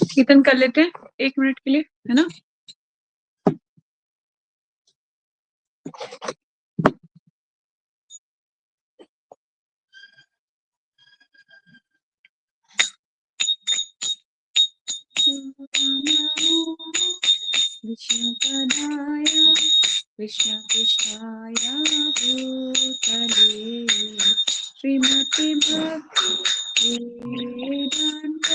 कीर्तन कर लेते हैं 1 मिनट के लिए, है ना। विष्णुपदाय विष्णुकृष्णाय भूतले श्रीमते भक्ति वेदांत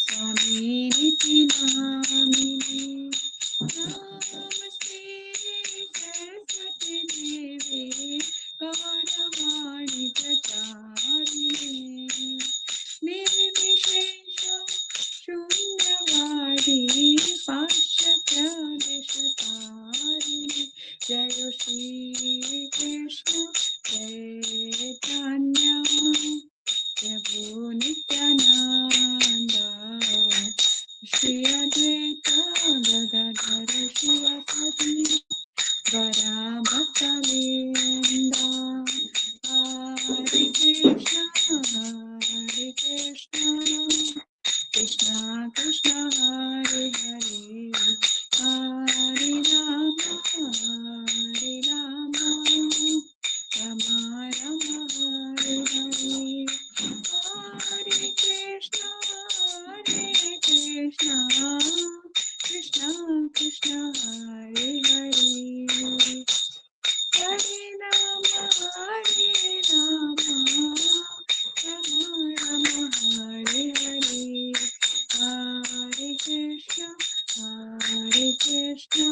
स्वामिनिति नामिने नमस्ते सरस्वती देवे गौरवाणी प्रचारिणे निर्विशेष शून्यवादी पाश्चात्यदेशतारिणे जय श्री कृष्ण चैतन्य प्रभु नित्यानंद श्री अद्वैत गदाधर शिवासादि गौरा भक्तवृंदा हरे कृष्ण कृष्णा कृष्णा हरे हरे हरे राम राम राम हरे हरे हरे कृष्णा कृष्णा कृष्णा हरे हरे हरे राम राम राम हरे हरे हरे कृष्णा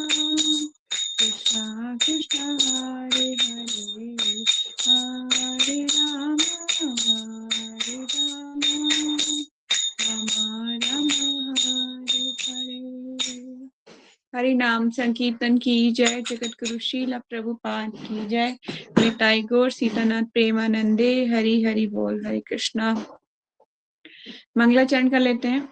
कृष्णा कृष्णा हरे हरे हरे राम राम राम हरे हरे। हरि नाम संकीर्तन की जय। जगत गुरु श्रील प्रभुपाद की जय। निताई गौर सीतानाथ प्रेमानंदे हरि हरि बोल। हरे कृष्णा। मंगलाचरण कर लेते हैं।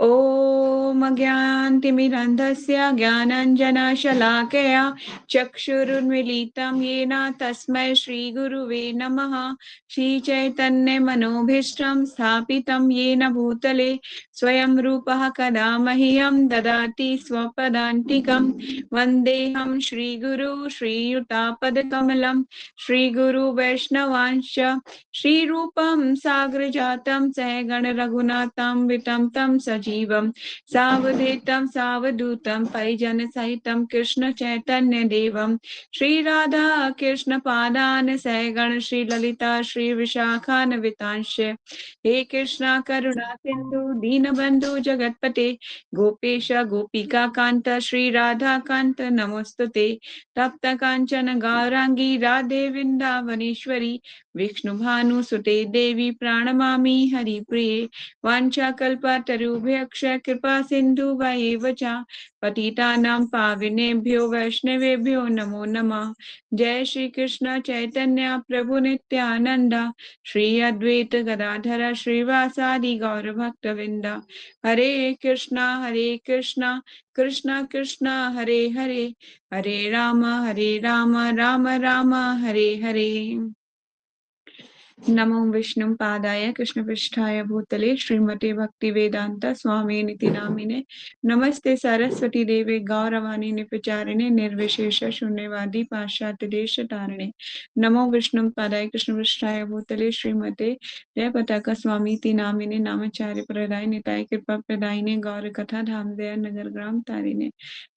ओम अज्ञानतिमिरन्धस्य ज्ञानाञ्जनशलाकया चक्षुरुन्मीलितं येन तस्मै श्रीगुरुवे नमः। श्रीचैतन्यमनोभीष्टं स्थापितं येन भूतले स्वयं रूपः कदा मह्यं ददाति स्वपदान्तिकं। वन्देऽहं श्रीगुरु श्रीयुतापदकमलं श्रीगुरु वैष्णवांश्च श्रीरूपं साग्रजातं सहगण रघुनाथं वितं तं सजीवं सावधूतं सावधूतं परिजनसहितं कृष्ण चैतन्य देवं श्रीराधा कृष्ण पादान सहगण श्रीललिता श्रीविशाखान्वितांश्च। हे कृष्णा करुणा सिंधु दीनबंधु जगतपते गोपेश गोपिका कांत श्रीराधा कांत नमोस्तुते। तप्त कांचन गौरांगी राधे वृंदावनेश्वरी विष्णु भानुसुते देवी प्रणमामि हरिप्रिये। वाञ्छाकल्पतरुभ्यश्च कृपा सिन्धुभ्येव च पतितानां पावनेभ्यो वैष्णवेभ्यो नमो नमः। जय श्री कृष्ण चैतन्य प्रभु नित्यानंद श्री अद्वैत गदाधर श्रीवासादि गौर भक्तवृंद। हरे कृष्णा कृष्णा कृष्णा हरे हरे हरे राम राम राम हरे हरे। नमो विष्णु पादाय कृष्ण पृष्ठाय भूतले श्रीमते भक्ति वेदांत स्वामी निति नामिने नमस्ते सरस्वती देवे गौरवाणी निपचारिणे निर्विशेष शून्यवादी पाश्चात्य देश तारिणे। नमो विष्णु पादाय कृष्ण पृष्ठाय भूतले श्रीमते जय पताका स्वामी ति नामिने नामचार्य प्रदाय निताय कृपा प्रदायिने गौर कथा धाम दया नगर ग्राम तारिणे।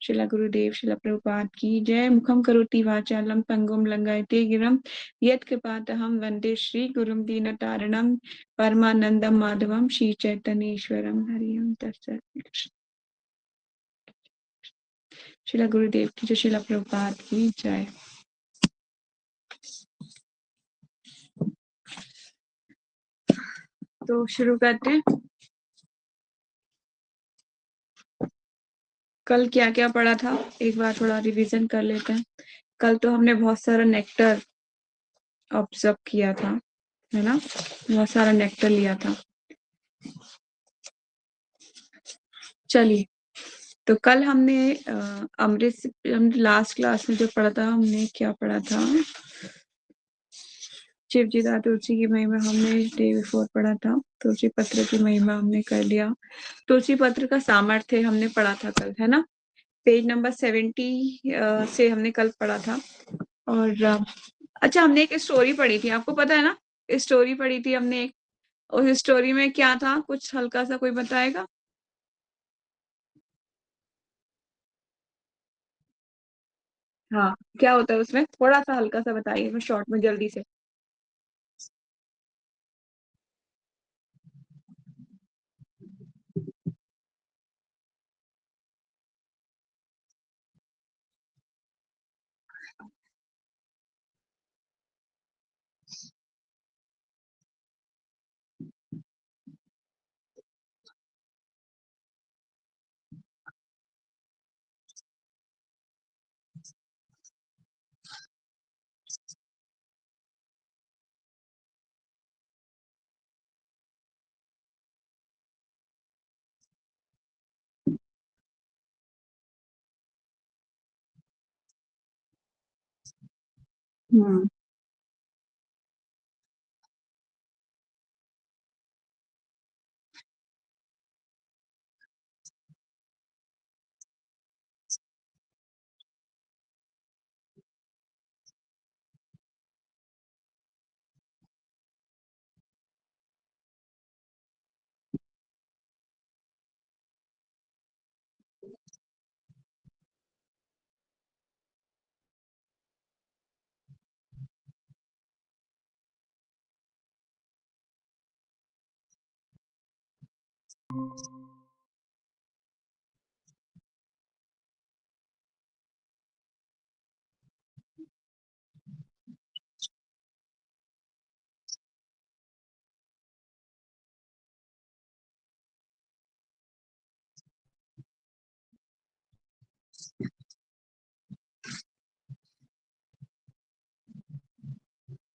शिला गुरुदेव शिला प्रभुपाद की जय। मुखम करोति वाचालम पंगुम लंगायते गिरम यत्कृपातहं वन्दे श्री गुरुं दीनतारिणं परमानंदं माधवं श्री चैतन्येश्वरं। हरि ओम तत्सत्। शिला गुरुदेव की जय। शिला प्रभुपाद की जय। तो शुरू करते हैं। कल क्या क्या पढ़ा था एक बार थोड़ा रिवीजन कर लेते हैं। कल तो हमने बहुत सारा नेक्टर ऑब्जर्व किया था, है ना, बहुत सारा नेक्टर लिया था। चलिए, तो कल हमने अमृत लास्ट क्लास में जो पढ़ा था, हमने क्या पढ़ा था, शिव जी का तुलसी की महिमा हमने डे बिफोर पढ़ा था। तुलसी पत्र की महिमा हमने कर लिया। तुलसी पत्र का सामर्थ्य हमने पढ़ा था कल, है ना? पेज नंबर 70 से हमने कल पढ़ा था। और अच्छा, हमने एक स्टोरी पढ़ी थी, आपको पता है ना? स्टोरी पढ़ी थी हमने एक। उस स्टोरी में क्या था, कुछ हल्का सा कोई बताएगा? हाँ, क्या होता है उसमें? थोड़ा सा हल्का सा बताइए, मैं शॉर्ट में जल्दी से। हम्म।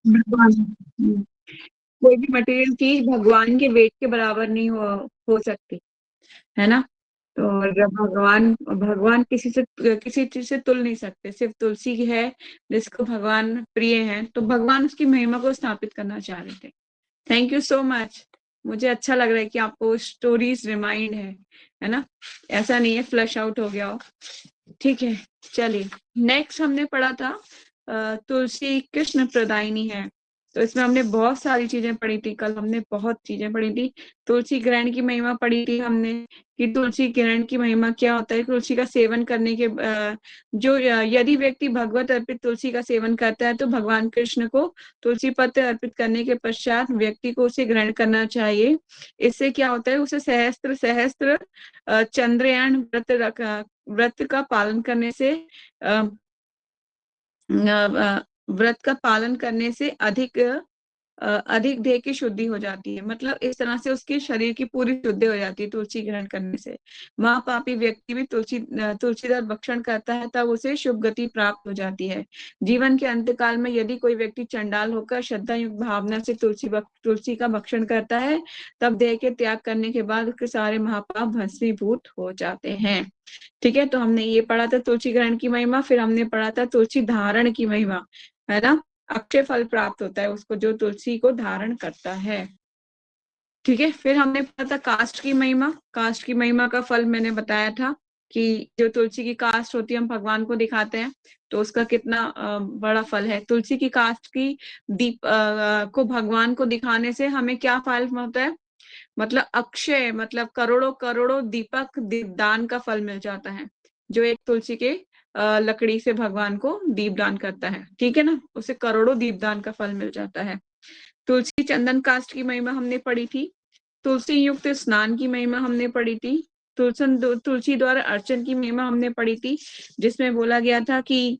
भगवान। कोई भी मटेरियल चीज भगवान के वेट के बराबर नहीं हो सकती, है ना? तो और जब भगवान भगवान किसी चीज से तुल नहीं सकते, सिर्फ तुलसी ही है जिसको भगवान प्रिय है, तो भगवान उसकी महिमा को स्थापित करना चाह रहे थे। Thank you so much. मुझे अच्छा लग रहा है कि आपको स्टोरीज रिमाइंड है ना? ऐसा नहीं है फ्लश आउट हो गया हो। ठीक है, चलिए। नेक्स्ट हमने पढ़ा था तुलसी कृष्ण प्रदायिनी है। तो इसमें हमने बहुत सारी चीजें पढ़ी थी, कल हमने बहुत चीजें पढ़ी थी। तुलसी ग्रहण की महिमा पढ़ी थी हमने, कि तुलसी ग्रहण की महिमा क्या होता है। तुलसी का सेवन करने के यदि व्यक्ति भगवत अर्पित तुलसी का सेवन करता है तो भगवान कृष्ण को तुलसी पत्र अर्पित करने के पश्चात व्यक्ति को उसे ग्रहण करना चाहिए। इससे क्या होता है, उसे सहस्त्र सहस्त्र चंद्रयान व्रत का पालन करने से अ, व्रत का पालन करने से अधिक देह की शुद्धि हो जाती है। मतलब इस तरह से उसके शरीर की पूरी शुद्धि हो जाती है तुलसी ग्रहण करने से। महापापी व्यक्ति भी तुलसीदार भक्षण करता है तब उसे शुभ गति प्राप्त हो जाती है। जीवन के अंतकाल में यदि कोई व्यक्ति चंडाल होकर श्रद्धा युक्त भावना से तुलसी का भक्षण करता है, तब देह के त्याग करने के बाद उसके सारे महापाप भस्मीभूत हो जाते हैं। ठीक है, तो हमने ये पढ़ा था तुलसी ग्रहण की महिमा। फिर हमने पढ़ा था तुलसी धारण की महिमा, है ना? अक्षय फल प्राप्त होता है उसको जो तुलसी को धारण करता है। ठीक है, फिर हमने पढ़ा था काष्ठ की महिमा। काष्ठ की महिमा का फल मैंने बताया था कि जो तुलसी की काष्ठ होती है हम भगवान को दिखाते हैं, तो उसका कितना बड़ा फल है। तुलसी की काष्ठ की दीप को भगवान को दिखाने से हमें क्या फल होता है? मतलब अक्षय, मतलब करोड़ों करोड़ों दीपक दीपदान का फल मिल जाता है। जो एक तुलसी के लकड़ी से भगवान को दीपदान करता है, ठीक है ना, उसे करोड़ों दीपदान का फल मिल जाता है। तुलसी चंदन काष्ठ की महिमा हमने पढ़ी थी। तुलसी युक्त स्नान की महिमा हमने पढ़ी थी। तुलसी द्वारा अर्चन की महिमा हमने पढ़ी थी, जिसमें बोला गया था कि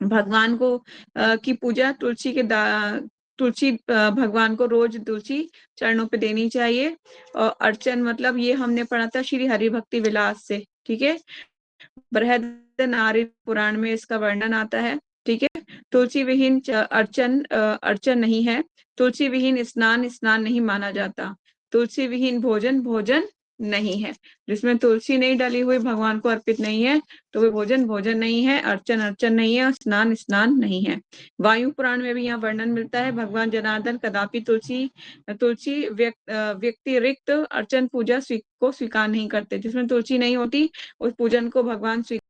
भगवान को की पूजा तुलसी भगवान को रोज तुलसी चरणों पे देनी चाहिए। और अर्चन मतलब ये हमने पढ़ा था श्री हरि भक्ति विलास से, ठीक है। बृहद नारद पुराण में इसका वर्णन आता है, ठीक है। तुलसी विहीन अर्चन नहीं है। तुलसी विहीन स्नान स्नान नहीं माना जाता। तुलसी विहीन भोजन भोजन नहीं है। जिसमें तुलसी नहीं डली हुई भगवान को अर्पित नहीं है, तो वो भोजन भोजन नहीं है, अर्चन अर्चन नहीं है, और स्नान स्नान नहीं है। वायु पुराण में भी यहाँ वर्णन मिलता है, भगवान जनार्दन कदापि तुलसी तुलसी व्यक्तिरिक्त अर्चन पूजा को स्वीकार नहीं करते। जिसमें तुलसी नहीं होती उस पूजन को भगवान स्वीकार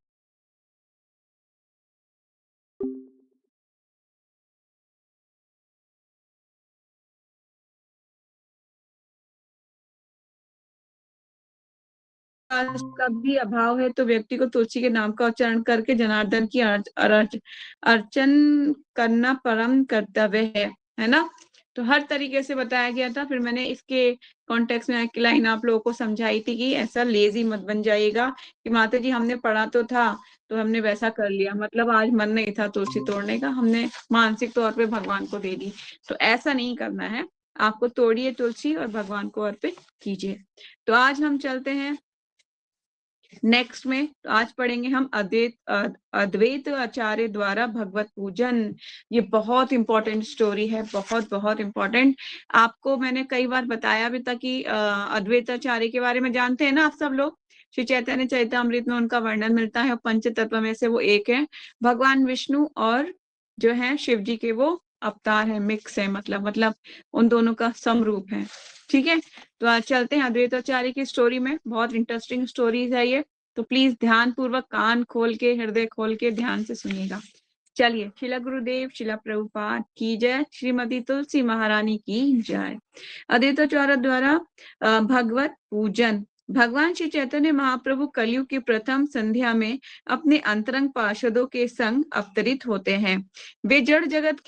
का भी अभाव है, तो व्यक्ति को तुलसी के नाम का उच्चारण करके जनार्दन की अर्चन करना परम कर्तव्य है ना। तो हर तरीके से बताया गया था। फिर मैंने इसके कॉन्टेक्स्ट में एक लाइन आप लोगों को समझाई थी कि ऐसा लेजी मत बन जाइएगा कि माता जी हमने पढ़ा तो था तो हमने वैसा कर लिया, मतलब आज मन नहीं था तुलसी तोड़ने का, हमने मानसिक तौर पे भगवान को दे दी। तो ऐसा नहीं करना है, आपको तोड़िए तुलसी और भगवान को अर्पित कीजिए। तो आज हम चलते हैं नेक्स्ट में। तो आज पढ़ेंगे हम अद्वैत आचार्य द्वारा भगवत पूजन। ये बहुत इंपॉर्टेंट स्टोरी है, बहुत बहुत इंपॉर्टेंट। आपको मैंने कई बार बताया भी था कि अद्वैत आचार्य के बारे में जानते हैं ना आप सब लोग। श्री चैतन्य चरितामृत में उनका वर्णन मिलता है, पंच तत्व में से वो एक है। भगवान विष्णु और जो है शिव जी के वो अवतार है, मिक्स है, मतलब उन दोनों का समरूप है। ठीक है, तो आज चलते हैं अद्वैताचार्य की स्टोरी में। बहुत इंटरेस्टिंग स्टोरीज है ये, तो प्लीज ध्यान पूर्वक कान खोल के हृदय खोल के ध्यान से सुनिएगा। चलिए, शिला गुरुदेव शिला प्रभुपाद की जय, श्रीमती तुलसी महारानी की जय। अद्वैताचार्य द्वारा भगवत पूजन। भगवान श्री चैतन्य महाप्रभु कलयुग की प्रथम संध्या में अपने अंतरंग पार्षदों के संग अवतरित होते हैं। वे जड़ जगत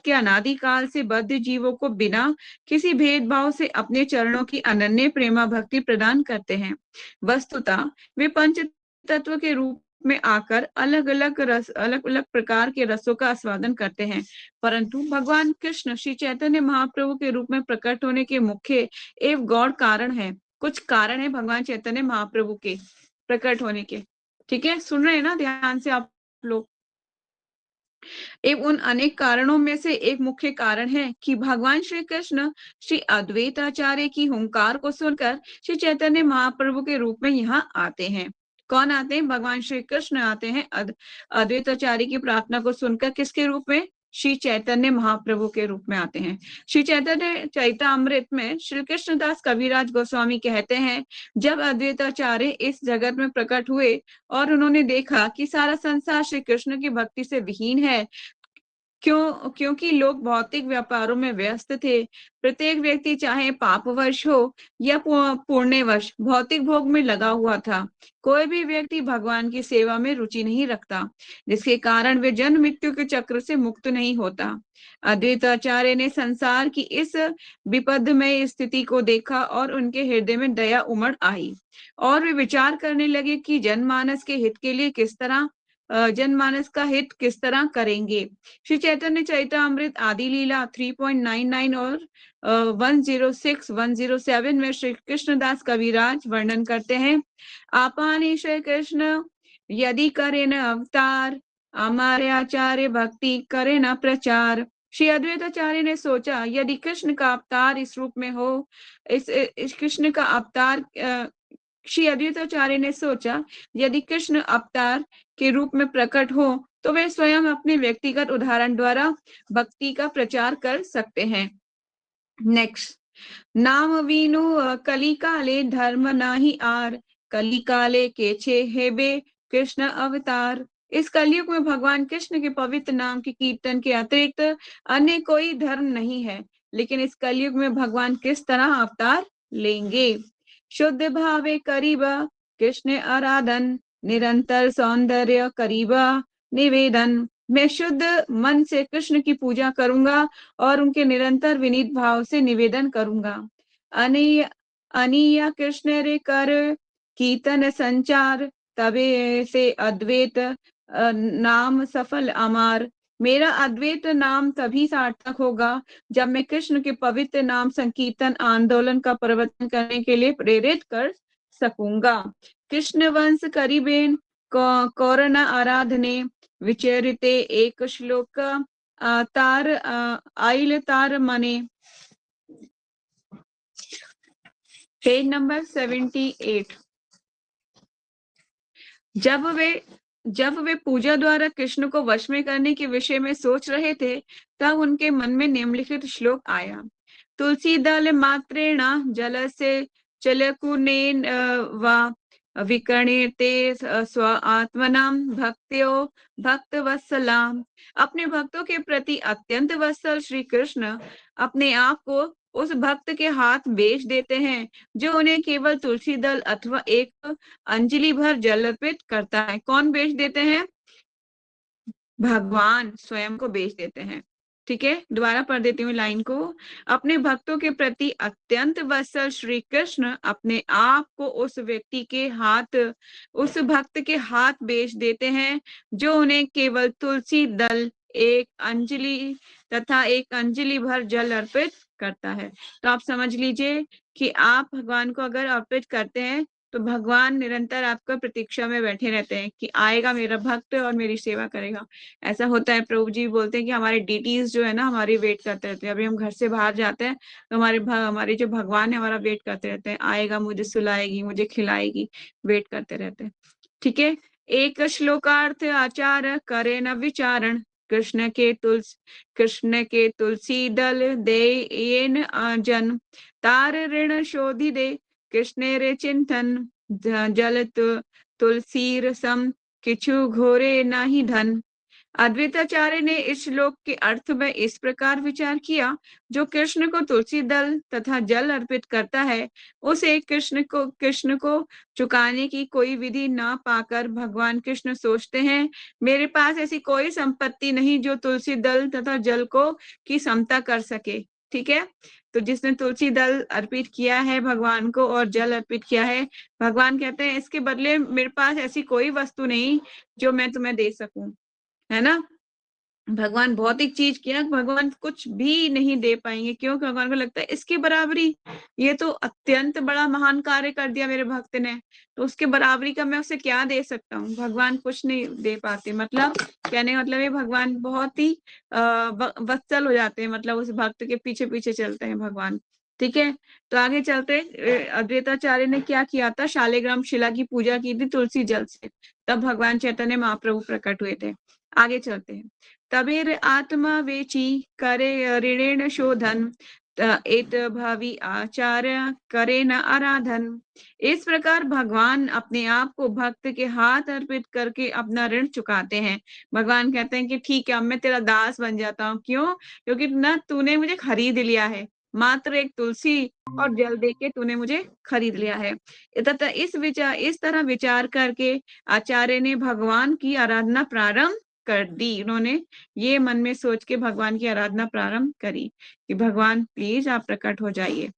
के अनादिकाल से बद्ध जीवों को बिना किसी भेदभाव से अपने चरणों की अनन्य प्रेमा भक्ति प्रदान करते हैं। वस्तुतः वे पंच तत्व के रूप में आकर अलग अलग प्रकार के रसों का आस्वादन करते हैं, परंतु भगवान कृष्ण श्री चैतन्य महाप्रभु के रूप में प्रकट होने के मुख्य एवं गौड़ कारण है। कुछ कारण है भगवान चैतन्य महाप्रभु के प्रकट होने के। ठीक है, सुन रहे हैं ना ध्यान से आप लोग। एवं उन अनेक कारणों में से एक मुख्य कारण है कि भगवान श्री कृष्ण श्री अद्वैत आचार्य की हुंकार को सुनकर श्री चैतन्य महाप्रभु के रूप में यहाँ आते हैं। कौन आते हैं? भगवान श्री कृष्ण आते हैं अद्वैत आचार्य की प्रार्थना को सुनकर। किसके रूप में? श्री चैतन्य महाप्रभु के रूप में आते हैं। श्री चैतन्य चैतामृत में श्री कृष्णदास कविराज गोस्वामी कहते हैं, जब अद्वैताचार्य इस जगत में प्रकट हुए और उन्होंने देखा कि सारा संसार श्री कृष्ण की भक्ति से विहीन है, क्योंकि लोग भौतिक व्यापारों में व्यस्त थे। प्रत्येक व्यक्ति चाहे पापवश हो या पुण्यवश भौतिक भोग में लगा हुआ था। कोई भी व्यक्ति भगवान की सेवा में रुचि नहीं रखता, जिसके कारण वे जन्म मृत्यु के चक्र से मुक्त नहीं होता। अद्वैताचार्य ने संसार की इस विपदमय स्थिति को देखा और उनके हृदय में दया उमड़ आई, और वे विचार करने लगे कि जनमानस के हित के लिए जनमानस का हित किस तरह करेंगे। श्री चैतन्य चरितामृत आदि लीला 3.99 और 106 107 में श्री कृष्णदास कविराज वर्णन करते हैं, आपानी श्री कृष्ण यदि करे न अवतार, हमारे आचार्य भक्ति करे न प्रचार। श्री अद्वैताचार्य ने सोचा, यदि कृष्ण का अवतार इस रूप में हो, इस कृष्ण का अवतार श्री अद्वैताचार्य ने सोचा, यदि कृष्ण अवतार के रूप में प्रकट हो तो वे स्वयं अपने व्यक्तिगत उदाहरण द्वारा भक्ति का प्रचार कर सकते हैं। नेक्स्ट, नाम वीनु कलिकाले धर्म नाही आर, कलिकाले के छे हेबे कृष्ण अवतार। इस कलयुग में भगवान कृष्ण के पवित्र नाम के कीर्तन के अतिरिक्त अन्य कोई धर्म नहीं है, लेकिन इस कलयुग में भगवान किस तरह अवतार लेंगे? शुद्ध भावे करीबा कृष्ण आराधन, निरंतर सौंदर्य करीबा निवेदन। मैं शुद्ध मन से कृष्ण की पूजा करूंगा और उनके निरंतर विनीत भाव से निवेदन करूंगा। अनीय कृष्ण रे कर कीर्तन संचार, तबे से अद्वैत नाम सफल अमार। मेरा अद्वैत नाम तभी सार्थक होगा जब मैं कृष्ण के पवित्र नाम संकीर्तन आंदोलन का प्रवर्तन करने के लिए प्रेरित कर सकूंगा। कृष्ण वंश करीबेन कौरण आराधने विचरिते एक श्लोक तार आइल तार मने। Page number 78। जब वे पूजा द्वारा कृष्ण को वश में करने के विषय में सोच रहे थे, तब उनके मन में निम्नलिखित श्लोक आया। तुलसी दल मात्रेण जल से चलकुनेन वा विकर्णेते स्व आत्मनाम भक्त्यो भक्तवत्सलाम। अपने भक्तों के प्रति अत्यंत वत्सल श्री कृष्ण अपने आप को उस भक्त के हाथ बेच देते हैं जो उन्हें केवल तुलसी दल अथवा एक अंजलि भर जल अर्पित करता है। कौन बेच देते हैं? भगवान स्वयं को बेच देते हैं। ठीक है, दोबारा पढ़ देती हूँ लाइन को। अपने भक्तों के प्रति अत्यंत वत्सल श्री कृष्ण अपने आप को उस भक्त के हाथ बेच देते हैं जो उन्हें केवल तुलसी दल एक अंजलि भर जल अर्पित करता है। तो आप समझ लीजिए कि आप भगवान को अगर अर्पित करते हैं तो भगवान निरंतर आपका प्रतीक्षा में बैठे रहते हैं कि आएगा मेरा भक्त और मेरी सेवा करेगा। ऐसा होता है, प्रभु जी बोलते हैं कि हमारे डीटीज जो है ना, हमारी वेट करते रहते हैं। अभी हम घर से बाहर जाते हैं तो हमारे जो भगवान है हमारा वेट करते रहते हैं, आएगा, मुझे सुलाएगी, मुझे खिलाएगी, वेट करते रहते हैं। ठीक है, एक श्लोकार्थ आचार करे न विचारण, कृष्ण के तुलसी दल दे जन, तार ऋण शोधि दे कृष्ण रे चिंतन, जल तुलसी रसम किछु घोरे नाही धन। अद्वैताचार्य ने इस श्लोक के अर्थ में इस प्रकार विचार किया, जो कृष्ण को तुलसी दल तथा जल अर्पित करता है, उसे कृष्ण को चुकाने की कोई विधि ना पाकर भगवान कृष्ण सोचते हैं, मेरे पास ऐसी कोई संपत्ति नहीं जो तुलसी दल तथा जल को की समता कर सके। ठीक है, तो जिसने तुलसी दल अर्पित किया है भगवान को और जल अर्पित किया है, भगवान कहते हैं इसके बदले मेरे पास ऐसी कोई वस्तु नहीं जो मैं तुम्हें दे सकूं, है ना। भगवान भौतिक चीज किया, भगवान कुछ भी नहीं दे पाएंगे। क्यों? भगवान को लगता है इसके बराबरी, ये तो अत्यंत बड़ा महान कार्य कर दिया मेरे भक्त ने, तो उसके बराबरी का मैं उसे क्या दे सकता हूँ। भगवान कुछ नहीं दे पाते। मतलब कहने का मतलब ये भगवान बहुत ही वत्सल हो जाते हैं, मतलब उस भक्त के पीछे पीछे चलते हैं भगवान। ठीक है, तो आगे चलते। अद्वैताचार्य ने क्या किया था? शालिग्राम शिला की पूजा की थी तुलसी जल से, तब भगवान चैतन्य महाप्रभु प्रकट हुए थे। आगे चलते हैं। तबेर आत्मा वेची करे ऋणेन शोधन, एत भावी आचार्य करे न आराधन। इस प्रकार भगवान अपने आप को भक्त के हाथ अर्पित करके अपना ऋण चुकाते हैं। भगवान कहते हैं कि ठीक है, अब मैं तेरा दास बन जाता हूँ। क्यों? क्योंकि ना तूने मुझे खरीद लिया है, मात्र एक तुलसी और जल दे के तूने मुझे खरीद लिया है। तथा इस तरह विचार करके आचार्य ने भगवान की आराधना प्रारंभ कर दी। उन्होंने ये मन में सोच के भगवान की आराधना प्रारंभ करी कि भगवान प्लीज आप प्रकट हो जाइए।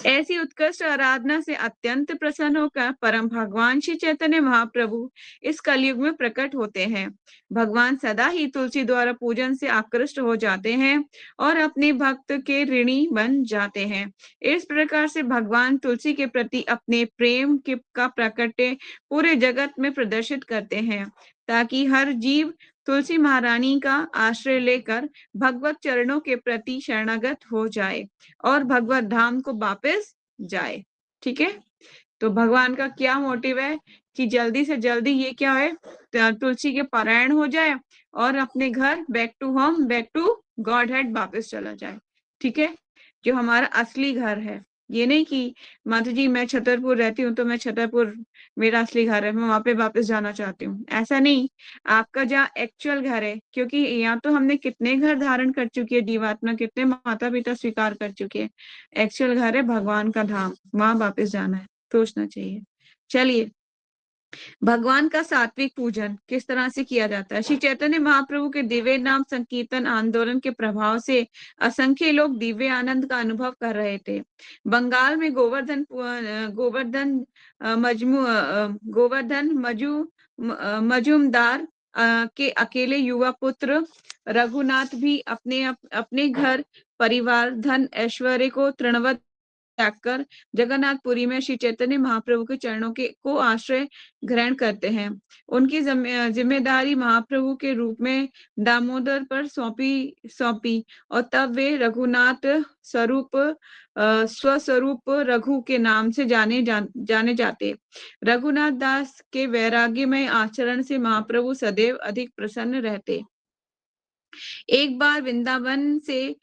ऐसी उत्कृष्ट आराधना से अत्यंत प्रसन्न होकर परम भगवान श्री चैतन्य महाप्रभु इस कलयुग में प्रकट होते हैं। भगवान सदा ही तुलसी द्वारा पूजन से आकृष्ट हो जाते हैं और अपने भक्त के ऋणी बन जाते हैं। इस प्रकार से भगवान तुलसी के प्रति अपने प्रेम का प्रकटे पूरे जगत में प्रदर्शित करते हैं, ताकि हर जीव तुलसी महारानी का आश्रय लेकर भगवत चरणों के प्रति शरणागत हो जाए और भगवत धाम को वापस जाए। ठीक है, तो भगवान का क्या मोटिव है कि जल्दी से जल्दी ये क्या है, तुलसी के पारायण हो जाए और अपने घर back to home, back to Godhead वापस चला जाए। ठीक है, जो हमारा असली घर है। ये नहीं कि माता जी मैं छतरपुर रहती हूँ तो मैं छतरपुर मेरा असली घर है, मैं वहां पे वापस जाना चाहती हूँ, ऐसा नहीं। आपका जहाँ एक्चुअल घर है, क्योंकि यहाँ तो हमने कितने घर धारण कर चुकी है जीवात्मा, कितने माता पिता स्वीकार कर चुके हैं। एक्चुअल घर है भगवान का धाम, वहां वापस जाना है, सोचना चाहिए। चलिए, भगवान का सात्विक पूजन किस तरह से किया जाता है? श्री चैतन्य महाप्रभु के दिव्य नाम संकीर्तन आंदोलन के प्रभाव से असंख्य लोग दिव्य आनंद का अनुभव कर रहे थे। बंगाल में गोवर्धन मजूमदार के अकेले युवा पुत्र रघुनाथ भी अपने घर परिवार धन ऐश्वर्य को तृणवत त्याग कर जगन्नाथपुरी में श्री चैतन्य महाप्रभु के चरणों के को आश्रय ग्रहण करते हैं। उनकी जिम्मेदारी महाप्रभु के रूप में दामोदर पर सौंपी और तब वे रघुनाथ स्वरूप स्वस्वरूप रघु के नाम से जाने जाते। रघुनाथ दास के वैराग्यमय आचरण से महाप्रभु सदैव अधिक प्रसन्न रहते। एक बार वृंदावन से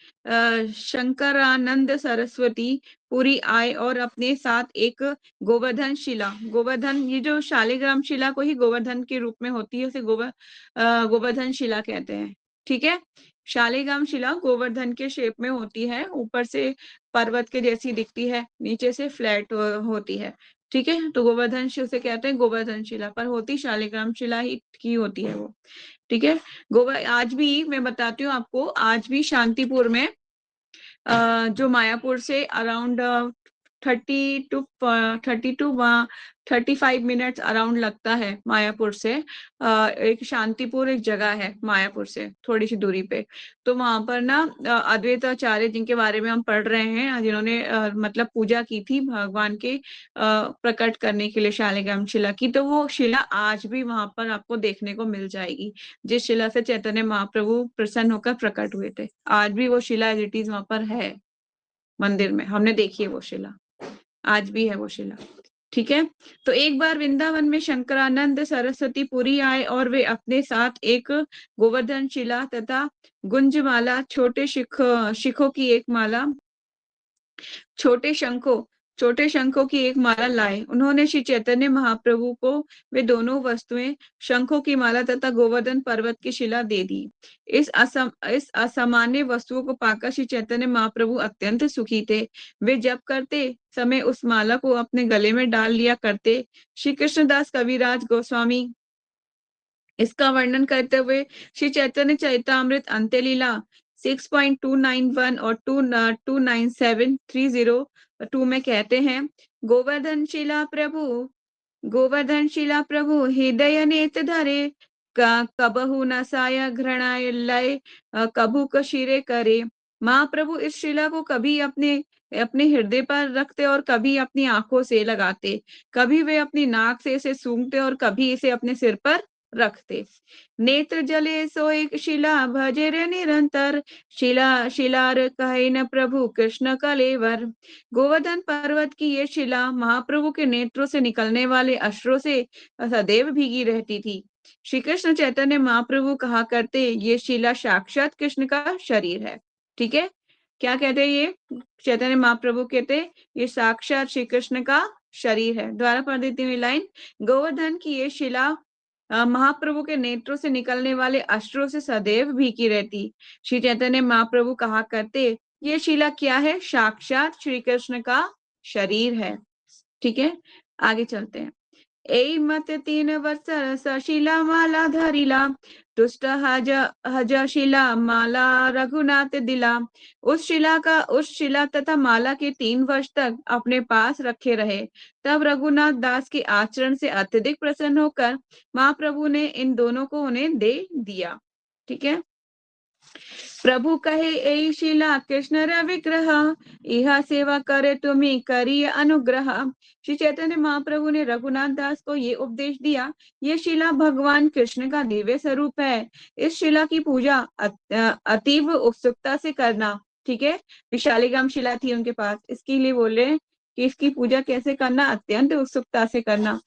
शंकरानंद सरस्वती पुरी आए और अपने साथ एक गोवर्धन शिला, गोवर्धन ये जो शालिग्राम शिला को ही गोवर्धन के रूप में होती है, उसे गोवर्धन शिला कहते हैं। ठीक है, शालिग्राम शिला गोवर्धन के शेप में होती है, ऊपर से पर्वत के जैसी दिखती है, नीचे से फ्लैट होती है। ठीक है, तो गोवर्धन शिला उसे कहते हैं गोवर्धन शिला, पर होती शालिग्राम शिला ही की होती है वो। ठीक है, आज भी मैं बताती हूँ आपको, आज भी शांतिपुर में जो मायापुर से अराउंड 35 मिनट्स अराउंड लगता है मायापुर से। एक शांतिपुर एक जगह है मायापुर से थोड़ी सी दूरी पे, तो वहां पर ना अद्वैत आचार्य जिनके बारे में हम पढ़ रहे हैं, जिन्होंने मतलब पूजा की थी भगवान के प्रकट करने के लिए शालिग्राम शिला की, तो वो शिला आज भी वहां पर आपको देखने को मिल जाएगी, जिस शिला से चैतन्य महाप्रभु प्रसन्न होकर प्रकट हुए थे। आज भी वो शिला एज इट इज वहां पर है मंदिर में, हमने देखी है वो शिला, आज भी है वो शिला। ठीक है, तो एक बार वृंदावन में शंकरानंद सरस्वती पुरी आए और वे अपने साथ एक गोवर्धन शिला तथा गुंजमाला, छोटे शिखों की एक माला, छोटे शंखों की एक माला लाए। उन्होंने श्री चैतन्य महाप्रभु को वे दोनों वस्तुएं, शंखों की माला तथा गोवर्धन पर्वत की शिला दे दी। इस असामान्य वस्तुओं को पाकर श्री चैतन्य महाप्रभु अत्यंत सुखी थे। वे जप करते समय उस माला को अपने गले में डाल लिया करते। श्री कृष्णदास कविराज गोस्वामी इसका वर्णन करते हुए श्री चैतन्य चरितामृत अंत्यलीला 6.291 और 297-30 में कहते हैं, गोवर्धन शिला प्रभु हृदय नेत धरे, कबहु नसाय घृणाय लय, कभु कशिरे करे। महाप्रभु इस शिला को कभी अपने हृदय पर रखते और कभी अपनी आंखों से लगाते, कभी वे अपनी नाक से इसे सूंघते और कभी इसे अपने सिर पर रखते। नेत्र जले सोई शिला भजे रे निरंतर, शिलार कहे न प्रभु कृष्ण कलेवर। गोवर्धन पर्वत की ये शिला महाप्रभु के नेत्रों से निकलने वाले अश्रों से सदैव भीगी रहती थी। श्री कृष्ण चैतन्य महाप्रभु कहा करते, ये शिला साक्षात कृष्ण का शरीर है। ठीक है, क्या कहते हैं ये चैतन्य महाप्रभु कहते, ये साक्षात श्री कृष्ण का शरीर है। द्वारा पढ़ देती हुई लाइन, गोवर्धन की ये शिला महाप्रभु के नेत्रों से निकलने वाले अश्रों से सदैव भीगी रहती। श्री चैतन्य महाप्रभु कहा करते, ये शिला क्या है, साक्षात श्री कृष्ण का शरीर है। ठीक है, आगे चलते हैं। ए मत 3 वर्ष सशिला माला धरिला, तुष्ट हज शिला माला रघुनाथ दिला। उस शिला तथा माला के 3 वर्ष तक अपने पास रखे रहे। तब रघुनाथ दास के आचरण से अत्यधिक प्रसन्न होकर महाप्रभु ने इन दोनों को उन्हें दे दिया। ठीक है, प्रभु कहे ए शिला कृष्ण विग्रह, यह सेवा करे तुम्हें करिए अनुग्रह। श्री चैतन्य महाप्रभु ने रघुनाथ दास को ये उपदेश दिया, ये शिला भगवान कृष्ण का दिव्य स्वरूप है। इस शिला की पूजा अतीव उत्सुकता से करना। ठीक है, शालिग्राम शिला थी उनके पास, इसके लिए बोले कि इसकी पूजा कैसे करना, अत्यंत उत्सुकता से करना।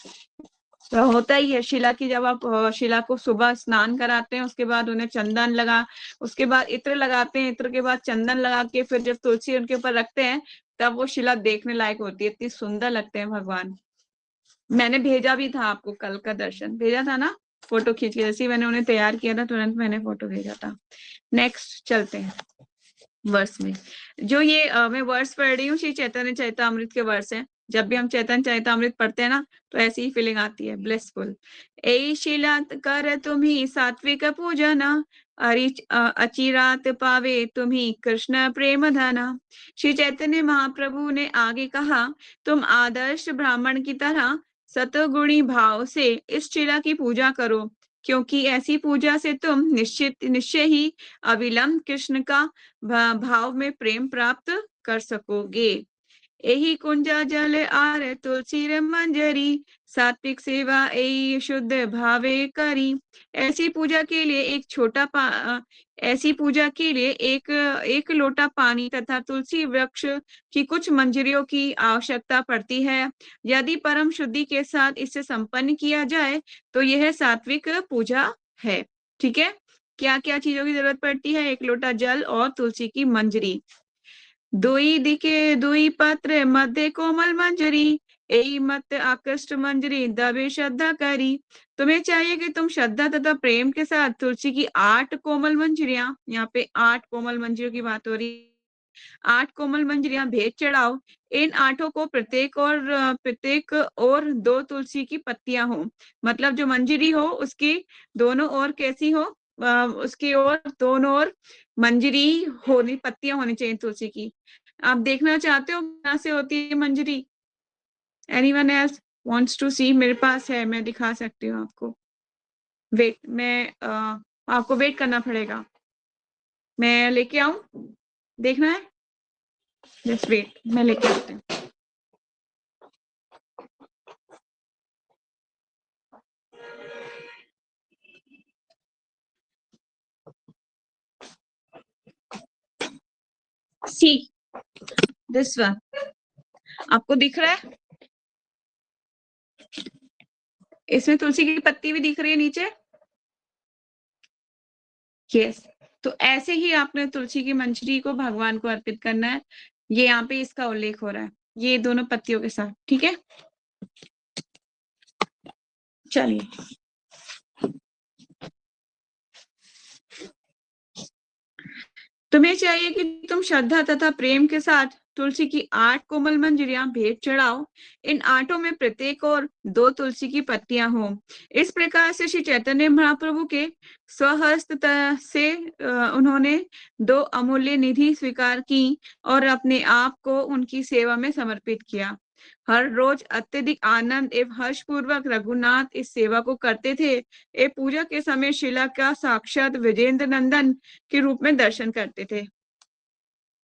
तो होता ही है शिला की, जब आप शिला को सुबह स्नान कराते हैं, उसके बाद उन्हें चंदन लगा, उसके बाद इत्र लगाते हैं, इत्र के बाद चंदन लगा के फिर जब तुलसी उनके ऊपर रखते हैं, तब वो शिला देखने लायक होती है, इतनी सुंदर लगते हैं भगवान। मैंने भेजा भी था आपको, कल का दर्शन भेजा था ना, फोटो खींच के, जैसे मैंने उन्हें तैयार किया था तुरंत मैंने फोटो भेजा था। नेक्स्ट चलते हैं वर्ष में। जो ये मैं वर्ष पढ़ रही हूँ, श्री चैतन्य चरितामृत के वर्ष है। जब भी हम चैतन्य चरितामृत पढ़ते हैं ना, तो ऐसी ही फीलिंग आती है, ब्लेसफुल। ए शिला कर तुम्ही सात्विक पूजना, अचिरात पावे तुम्ही कृष्ण प्रेम धना। श्री चैतन्य महाप्रभु ने आगे कहा, तुम आदर्श ब्राह्मण की तरह सतगुणी भाव से इस शिला की पूजा करो, क्योंकि ऐसी पूजा से तुम निश्चय ही अविलंब कृष्ण का भाव में प्रेम प्राप्त कर सकोगे। एही कुंजा जल आर तुलसी रे मंजरी, सात्विक सेवा एही शुद्ध भावे करी। ऐसी पूजा के लिए ऐसी पूजा के लिए एक लोटा पानी तथा तुलसी वृक्ष की कुछ मंजरियों की आवश्यकता पड़ती है। यदि परम शुद्धि के साथ इसे संपन्न किया जाए तो यह सात्विक पूजा है। ठीक है, क्या क्या चीजों की जरूरत पड़ती है? एक लोटा जल और तुलसी की मंजरी। दुई दिके दुई पत्र मध्य कोमल मंजरी, एई मत आकृष्ट मंजरी दबे श्रद्धा करी। तुम्हें चाहिए कि तुम श्रद्धा तथा प्रेम के साथ तुलसी की 8 कोमल मंजरियां, यहाँ पे 8 कोमल मंजरियों की बात हो रही है, 8 कोमल मंजरियां भेंट चढ़ाओ। इन आठों को प्रत्येक और 2 तुलसी की पत्तियां हो। मतलब जो मंजरी हो उसकी दोनों ओर कैसी हो? उसकी ओर दोनों ओर मंजरी होनी, पत्तियां होनी चाहिए तुलसी की। आप देखना चाहते हो कहाँ से होती है मंजरी? एनीवन एल्स वांट्स टू सी? मेरे पास है, मैं दिखा सकती हूँ आपको। वेट, आपको वेट करना पड़ेगा, मैं लेके आऊं? देखना है? जस्ट वेट, मैं लेके आती हूँ। सी दिस वन, आपको दिख रहा है? इसमें तुलसी की पत्ती भी दिख रही है नीचे। यस, तो ऐसे ही आपने तुलसी की मंजरी को भगवान को अर्पित करना है। ये यहाँ पे इसका उल्लेख हो रहा है, ये दोनों पत्तियों के साथ। ठीक है, चलिए। तुम्हें चाहिए कि तुम श्रद्धा तथा प्रेम के साथ तुलसी की 8 कोमल मंजरियां भेंट चढ़ाओ। इन आठों में प्रत्येक और 2 तुलसी की पत्तियां हो। इस प्रकार से श्री चैतन्य महाप्रभु के स्वहस्त से उन्होंने 2 अमूल्य निधि स्वीकार की और अपने आप को उनकी सेवा में समर्पित किया। हर रोज अत्यधिक आनंद एवं हर्षपूर्वक रघुनाथ इस सेवा को करते थे। ये पूजा के समय शिला का साक्षात विजेंद्र नंदन के रूप में दर्शन करते थे।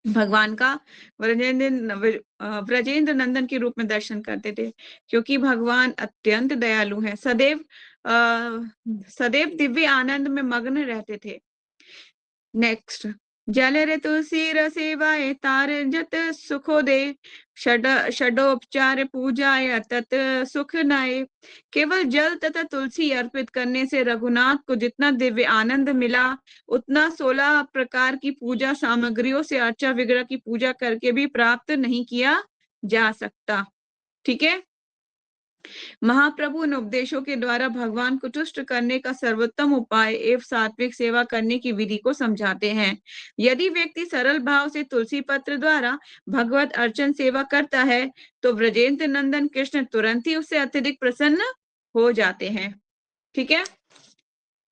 भगवान का व्रजेंद्र नंदन के रूप में दर्शन करते थे, क्योंकि भगवान अत्यंत दयालु हैं। सदैव दिव्य आनंद में मग्न रहते थे। नेक्स्ट, जल रे तुलसी सेवाए तार जत सुखो दे, षडोपचार पूजाए तत सुख नाए। केवल जल तथा तुलसी अर्पित करने से रघुनाथ को जितना दिव्य आनंद मिला, उतना 16 प्रकार की पूजा सामग्रियों से अर्चा विग्रह की पूजा करके भी प्राप्त नहीं किया जा सकता। ठीक है, महाप्रभु उन उपदेशों के द्वारा भगवान को तुष्ट करने का सर्वोत्तम उपाय एवं सात्विक सेवा करने की विधि को समझाते हैं। यदि व्यक्ति सरल भाव से तुलसी पत्र द्वारा भगवत अर्चन सेवा करता है तो ब्रजेंद्र नंदन कृष्ण तुरंत ही उससे अत्यधिक प्रसन्न हो जाते हैं। ठीक है,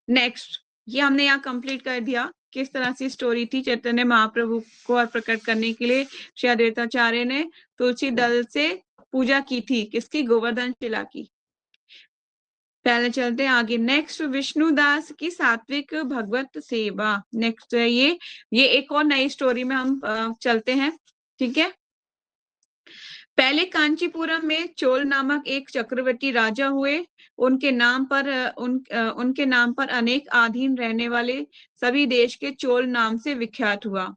नेक्स्ट, ये हमने यहाँ कंप्लीट कर दिया। किस तरह से स्टोरी थी? चैतन्य महाप्रभु को और प्रकट करने के लिए श्री अद्वैताचार्य ने तुलसी दल से पूजा की थी। किसकी? गोवर्धन शिला की। पहले चलते हैं आगे। नेक्स्ट, विष्णुदास की सात्विक भगवत सेवा। नेक्स्ट है ये एक और नई स्टोरी में हम चलते हैं। ठीक है, पहले कांचीपुरम में चोल नामक एक चक्रवर्ती राजा हुए। उनके नाम पर अनेक अधीन रहने वाले सभी देश के चोल नाम से विख्यात हुआ।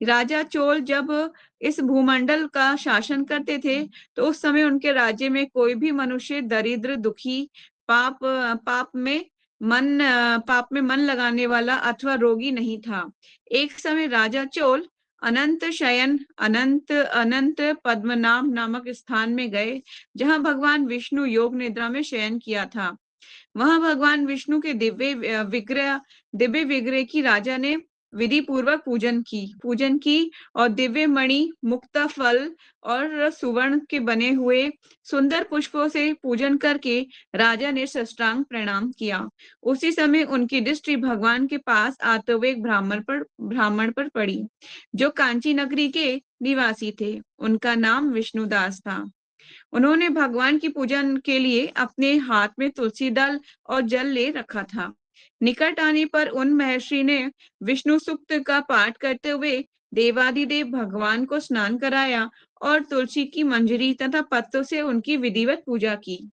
राजा चोल जब इस भूमंडल का शासन करते थे तो उस समय उनके राज्य में कोई भी मनुष्य दरिद्र, दुखी, पाप में मन लगाने वाला अथवा रोगी नहीं था। एक समय राजा चोल अनंत पद्मनाभ नामक स्थान में गए, जहां भगवान विष्णु योग निद्रा में शयन किया था। वहां भगवान विष्णु के दिव्य विग्रह की राजा ने विधि पूर्वक पूजन की और दिव्य मणि, मुक्ता फल और सुवर्ण के बने हुए सुंदर पुष्पों से पूजन करके राजा ने साष्टांग प्रणाम किया। उसी समय उनकी दृष्टि भगवान के पास आते हुए एक ब्राह्मण पर पड़ी, जो कांची नगरी के निवासी थे। उनका नाम विष्णुदास था। उन्होंने भगवान की पूजन के लिए अपने हाथ में तुलसी दल और जल ले रखा था। निकट आने पर उन महर्षि ने विष्णु सूक्त का पाठ करते हुए देवादिदेव भगवान को स्नान कराया और तुलसी की मंजरी तथा पत्तों से उनकी विधिवत पूजा की।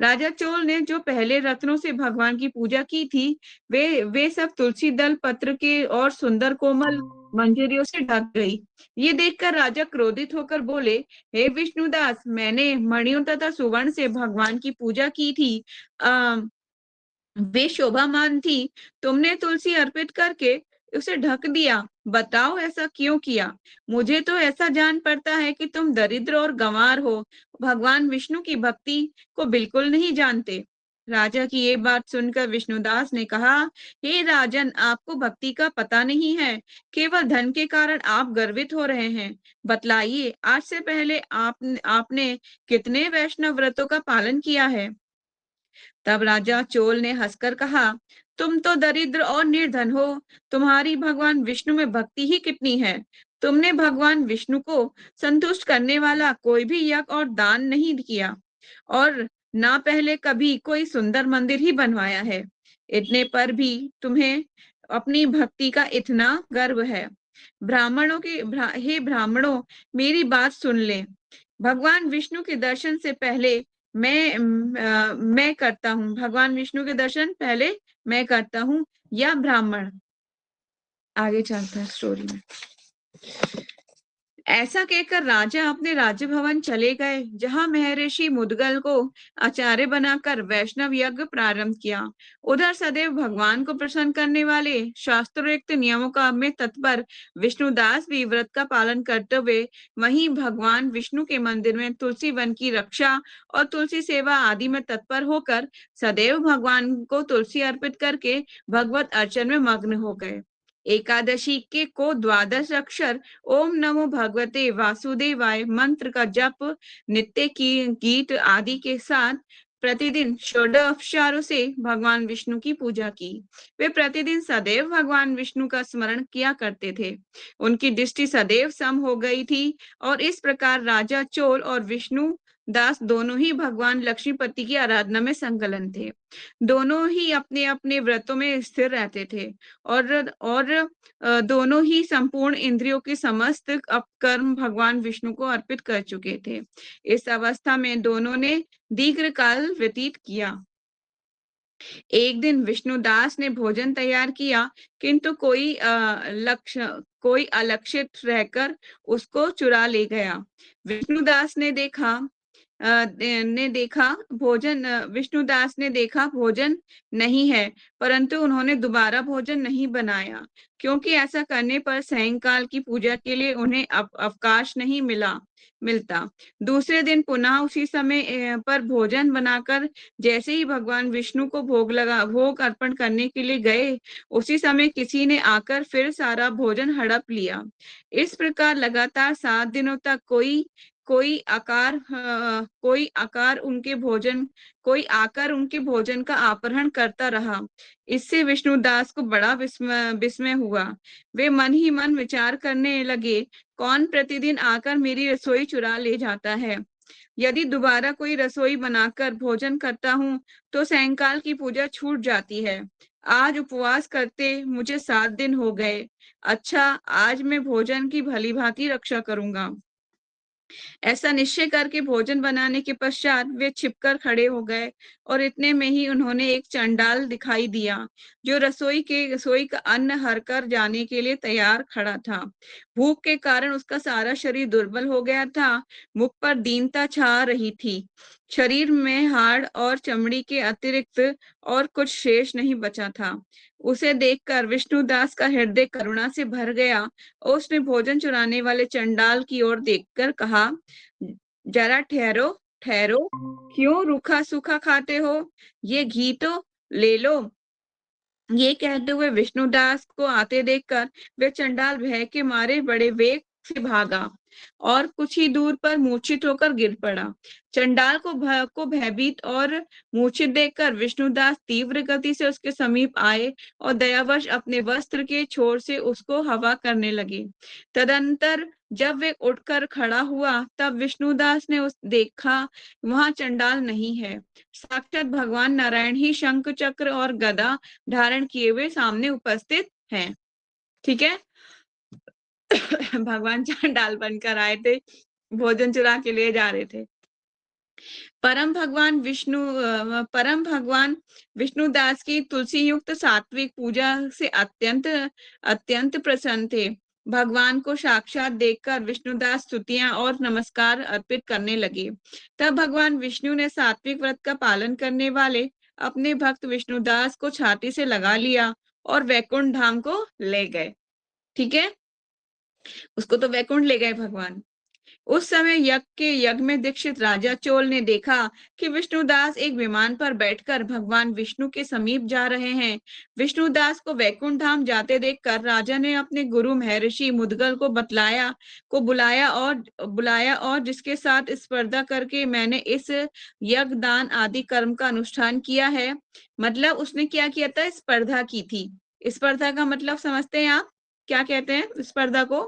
राजा चोल ने जो पहले रत्नों से भगवान की पूजा की थी, वे सब तुलसी दल पत्र के और सुंदर कोमल मंजरियों से ढक गई। ये देखकर राजा क्रोधित होकर बोले, हे विष्णुदास, मैंने मणियों तथा सुवर्ण से भगवान की पूजा की थी। वे शोभामान थी। तुमने तुलसी अर्पित करके उसे ढक दिया। बताओ ऐसा क्यों किया? मुझे तो ऐसा जान पड़ता है कि तुम दरिद्र और गंवार हो, भगवान विष्णु की भक्ति को बिल्कुल नहीं जानते। राजा की ये बात सुनकर विष्णुदास ने कहा, हे राजन, आपको भक्ति का पता नहीं है, केवल धन के कारण आप गर्वित हो रहे हैं। बतलाइए, आज से पहले आपने कितने वैष्णव व्रतों का पालन किया है? तब राजा चोल ने हंसकर कहा, तुम तो दरिद्र और निर्धन हो, तुम्हारी भगवान विष्णु में भक्ति ही कितनी है। तुमने भगवान विष्णु को संतुष्ट करने वाला कोई भी यज्ञ और दान नहीं किया, और ना पहले कभी कोई सुंदर मंदिर ही बनवाया है। इतने पर भी तुम्हें अपनी भक्ति का इतना गर्व है। हे ब्राह्मणों, मेरी बात सुन ले। भगवान विष्णु के दर्शन से पहले मैं करता हूँ, भगवान विष्णु के दर्शन पहले मैं करता हूँ, या ब्राह्मण। आगे चलता है स्टोरी में। ऐसा कहकर राजा अपने राज्य भवन चले गए, जहां महर्षि मुदगल को आचार्य बनाकर वैष्णव यज्ञ प्रारंभ किया। उधर सदैव भगवान को प्रसन्न करने वाले शास्त्रोक्त नियमों का में तत्पर विष्णुदास भी व्रत का पालन करते हुए वहीं भगवान विष्णु के मंदिर में तुलसी वन की रक्षा और तुलसी सेवा आदि में तत्पर होकर सदैव भगवान को तुलसी अर्पित करके भगवत अर्चन में मग्न हो गए। एकादशी के को द्वादश अक्षर ओम नमो भगवते वासुदेवाय मंत्र का जप नित्य की गीत आदि के साथ प्रतिदिन षोडशोपचारों से भगवान विष्णु की पूजा की। वे प्रतिदिन सदैव भगवान विष्णु का स्मरण किया करते थे। उनकी दृष्टि सदैव सम हो गई थी, और इस प्रकार राजा चोल और विष्णु दास दोनों ही भगवान लक्ष्मीपति की आराधना में संकलन थे। दोनों ही अपने अपने व्रतों में स्थिर रहते थे, और दोनों ही संपूर्ण इंद्रियों के समस्त अपकर्म भगवान विष्णु को अर्पित कर चुके थे। इस अवस्था में दोनों ने दीर्घ काल व्यतीत किया। एक दिन विष्णुदास ने भोजन तैयार किया, किंतु कोई अलक्षित रहकर उसको चुरा ले गया। विष्णुदास ने देखा विष्णुदास ने देखा भोजन नहीं है, परंतु उन्होंने दोबारा भोजन नहीं बनाया, क्योंकि ऐसा करने पर सायंकाल की पूजा के लिए उन्हें अवकाश नहीं मिलता। दूसरे दिन पुनः उसी समय पर भोजन बनाकर जैसे ही भगवान विष्णु को भोग अर्पण करने के लिए गए, उसी समय किसी ने आकर फिर सारा भोजन हड़प लिया। इस प्रकार लगातार 7 दिनों तक कोई आकर उनके भोजन का अपहरण करता रहा। इससे विष्णुदास को बड़ा विस्मय हुआ। वे मन ही मन विचार करने लगे, कौन प्रतिदिन आकर मेरी रसोई चुरा ले जाता है? यदि दोबारा कोई रसोई बनाकर भोजन करता हूँ तो सायंकाल की पूजा छूट जाती है। आज उपवास करते मुझे 7 दिन हो गए। अच्छा, आज मैं भोजन की भली भांति रक्षा करूंगा। ऐसा निश्चय करके भोजन बनाने के पश्चात वे छिपकर खड़े हो गए, और इतने में ही उन्होंने एक चंडाल दिखाई दिया, जो रसोई का अन्न हरकर जाने के लिए तैयार खड़ा था। भूख के कारण उसका सारा शरीर दुर्बल हो गया था। मुख पर दीनता छा रही थी। शरीर में हाड़ और चमड़ी के अतिरिक्त और कुछ शेष नहीं बचा था। उसे देखकर विष्णुदास का हृदय करुणा से भर गया। उसने भोजन चुराने वाले चंडाल की ओर देखकर कहा, जरा ठहरो ठहरो, क्यों रूखा सूखा खाते हो? ये घी तो ले लो। ये कहते हुए विष्णुदास को आते देखकर वे चंडाल भय के मारे बड़े वेग से भागा और कुछ ही दूर पर मूर्छित होकर गिर पड़ा। चंडाल को भयभीत और मूर्छित देखकर विष्णुदास तीव्र गति से उसके समीप आए और दयावश अपने वस्त्र के छोर से उसको हवा करने लगे। तदंतर जब वे उठकर खड़ा हुआ, तब विष्णुदास ने देखा वहां चंडाल नहीं है। साक्षात भगवान नारायण ही शंख चक्र और गदा धारण किए हुए सामने उपस्थित हैं। ठीक है। भगवान चंडाल बनकर आए थे, भोजन चुरा के ले जा रहे थे। परम भगवान विष्णुदास की तुलसी युक्त सात्विक पूजा से अत्यंत अत्यंत प्रसन्न थे। भगवान को साक्षात देखकर विष्णुदास स्तुतियां और नमस्कार अर्पित करने लगे। तब भगवान विष्णु ने सात्विक व्रत का पालन करने वाले अपने भक्त विष्णुदास को छाती से लगा लिया और वैकुंठ धाम को ले गए। ठीक है, उसको तो वैकुंठ ले गए भगवान। उस समय यज्ञ में दीक्षित राजा चोल ने देखा कि विष्णुदास एक विमान पर बैठकर भगवान विष्णु के समीप जा रहे हैं। विष्णुदास को वैकुंठ धाम जाते देखकर राजा ने अपने गुरु महर्षि मुद्गल को बुलाया और जिसके साथ स्पर्धा करके मैंने इस यज्ञ दान आदि कर्म का अनुष्ठान किया है। मतलब उसने क्या किया था? स्पर्धा की थी। स्पर्धा का मतलब समझते हैं आप? क्या कहते हैं स्पर्धा को?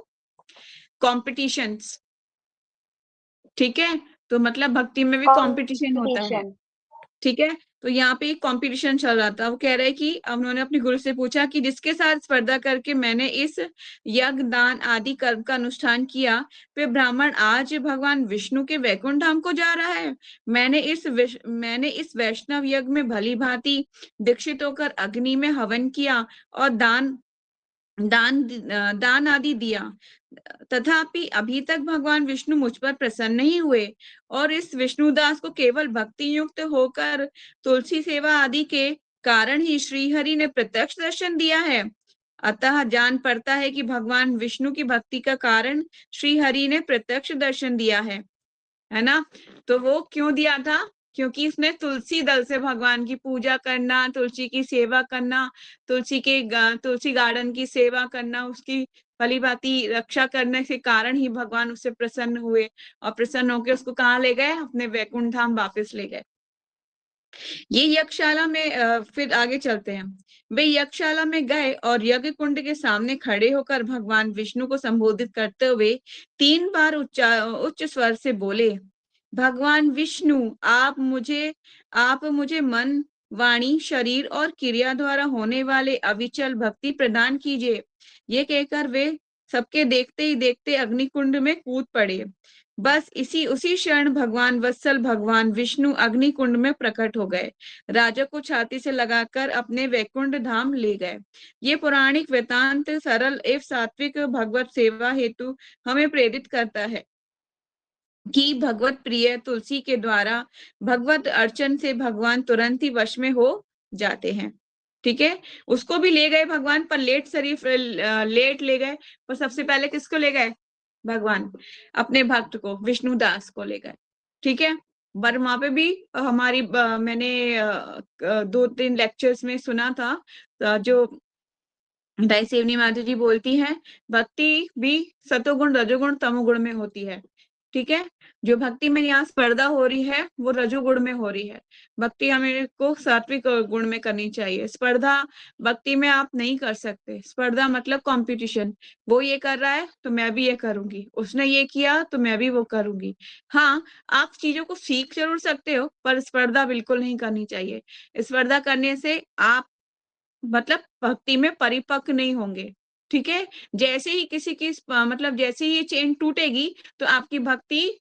कॉम्पिटिशन्स। ठीक है, तो मतलब भक्ति में भी कंपटीशन होता है। ठीक है, तो यहाँ पे एक कंपटीशन चल रहा था। वो कह रहे कि उन्होंने अपने गुरु से पूछा कि जिसके साथ स्पर्धा करके मैंने इस यज्ञ दान आदि कर्म का अनुष्ठान किया, वे ब्राह्मण आज भगवान विष्णु के वैकुंठ धाम को जा रहा है। मैंने इस वैष्णव यज्ञ में भली भांति दीक्षित होकर अग्नि में हवन किया और दान आदि दिया, तथापि अभी तक भगवान विष्णु मुझ पर प्रसन्न नहीं हुए और इस विष्णुदास को केवल भक्ति युक्त होकर तुलसी सेवा आदि के कारण ही श्रीहरि ने प्रत्यक्ष दर्शन दिया है। अतः जान पड़ता है कि भगवान विष्णु की भक्ति का कारण श्रीहरि ने प्रत्यक्ष दर्शन दिया है ना। तो वो क्यों दिया था? क्योंकि उसने तुलसी दल से भगवान की पूजा करना, तुलसी की सेवा करना, तुलसी गार्डन की सेवा करना, उसकी भली भांति रक्षा करने के कारण ही भगवान उससे प्रसन्न हुए और प्रसन्न होकर उसको कहाँ ले गए? अपने वैकुंठ धाम वापस ले गए। ये यज्ञशाला में फिर आगे चलते हैं। वे यज्ञशाला में गए और यज्ञ कुंड के सामने खड़े होकर भगवान विष्णु को संबोधित करते हुए 3 बार उच्च स्वर से बोले, भगवान विष्णु आप मुझे मन, वाणी, शरीर और क्रिया द्वारा होने वाले अविचल भक्ति प्रदान कीजिए। ये कहकर वे सबके देखते ही देखते अग्निकुंड में कूद पड़े। बस उसी क्षण भगवान विष्णु अग्निकुंड में प्रकट हो गए। राजा को छाती से लगाकर अपने वैकुंठ धाम ले गए। ये पौराणिक वृतांत सरल एवं सात्विक भगवत सेवा हेतु हमें प्रेरित करता है कि भगवत प्रिय तुलसी के द्वारा भगवत अर्चन से भगवान तुरंत ही वश में हो जाते हैं। ठीक है, उसको भी ले गए भगवान, पर लेट ले गए। पर सबसे पहले किसको ले गए? भगवान अपने भक्त को, विष्णुदास को ले गए। ठीक है, पर वहां पे भी मैंने 2-3 लेक्चर्स में सुना था, जो दाई सेवनी माता जी बोलती हैं, भक्ति भी सतोगुण, रजोगुण, तमोगुण में होती है। ठीक है, जो भक्ति में यहाँ स्पर्धा हो रही है वो रजोगुण में हो रही है। भक्ति हमें को सात्विक गुण में करनी चाहिए। स्पर्धा भक्ति में आप नहीं कर सकते। स्पर्धा मतलब कंपटीशन। वो ये कर रहा है तो मैं भी ये करूंगी, उसने ये किया तो मैं भी वो करूंगी। हाँ, आप चीजों को सीख जरूर सकते हो, पर स्पर्धा बिल्कुल नहीं करनी चाहिए। स्पर्धा करने से आप मतलब भक्ति में परिपक्व नहीं होंगे। ठीक है, जैसे ही मतलब जैसे ही ये चेन टूटेगी तो आपकी भक्ति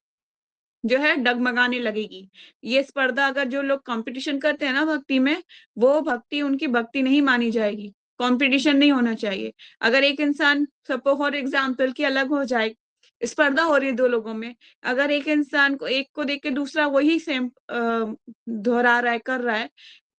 जो है डगमगाने लगेगी। ये स्पर्धा, अगर जो लोग कंपटीशन करते हैं ना भक्ति में, वो भक्ति उनकी भक्ति नहीं मानी जाएगी। कंपटीशन नहीं होना चाहिए। अगर एक इंसान, सपोज फॉर एग्जाम्पल की अलग हो जाए, स्पर्धा हो रही है 2 लोगों में, अगर एक को देख के दूसरा वही सेम दोहरा रहा है, कर रहा है,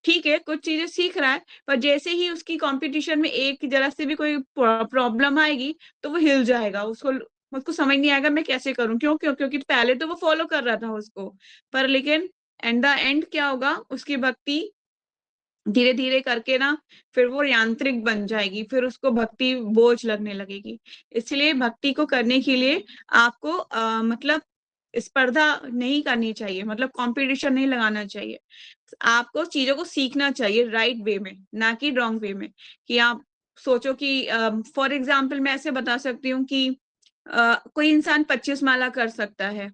ठीक है, कुछ चीजें सीख रहा है, पर जैसे ही उसकी कंपटीशन में एक जरा से भी कोई प्रॉब्लम आएगी तो वो हिल जाएगा। उसको समझ नहीं आएगा मैं कैसे करूं। क्योंकि पहले तो वो फॉलो कर रहा था उसको, पर लेकिन एंड द एंड क्या होगा, उसकी भक्ति धीरे धीरे करके ना फिर वो यांत्रिक बन जाएगी, फिर उसको भक्ति बोझ लगने लगेगी। इसलिए भक्ति को करने के लिए आपको मतलब स्पर्धा नहीं करनी चाहिए, मतलब कंपटीशन नहीं लगाना चाहिए। आपको चीजों को सीखना चाहिए राइट वे में, ना कि रॉन्ग वे में। कि आप सोचो कि फॉर एग्जाम्पल मैं ऐसे बता सकती हूँ कि कोई इंसान 25 माला कर सकता है,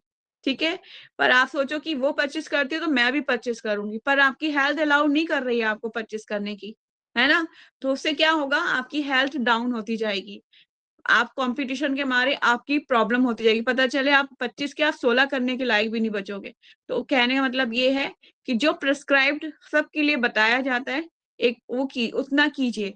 ठीक है, पर आप सोचो कि वो 25 करती है तो मैं भी 25 करूंगी, पर आपकी हेल्थ अलाउ नहीं कर रही है आपको 25 करने की, है ना। तो उससे क्या होगा, आपकी हेल्थ डाउन होती जाएगी। आप कंपटीशन के मारे आपकी प्रॉब्लम होती जाएगी, पता चले आप 25 के, आप 16 करने के लायक भी नहीं बचोगे। तो कहने का मतलब ये है कि जो प्रिस्क्राइब्ड सबके लिए बताया जाता है, एक वो की उतना कीजिए।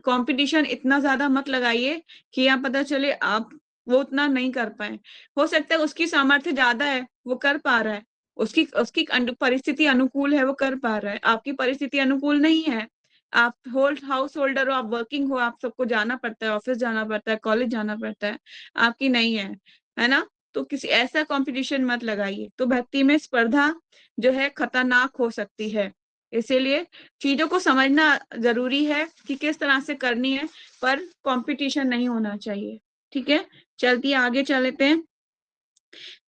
कंपटीशन इतना ज्यादा मत लगाइए कि आप पता चले आप वो उतना नहीं कर पाए। हो सकता है उसकी सामर्थ्य ज्यादा है, वो कर पा रहा है, उसकी उसकी परिस्थिति अनुकूल है, वो कर पा रहा है, आपकी परिस्थिति अनुकूल नहीं है। आप होल्ड हाउस होल्डर हो, आप वर्किंग हो, आप सबको जाना पड़ता है, ऑफिस जाना पड़ता है, कॉलेज जाना पड़ता है, आपकी नहीं है ना? तो किसी ऐसा कंपटीशन मत लगाइए। तो भक्ति में स्पर्धा जो है खतरनाक हो सकती है, इसीलिए चीजों को समझना जरूरी है कि किस तरह से करनी है, पर कंपटीशन नहीं होना चाहिए। ठीक है, चलती आगे चलते हैं।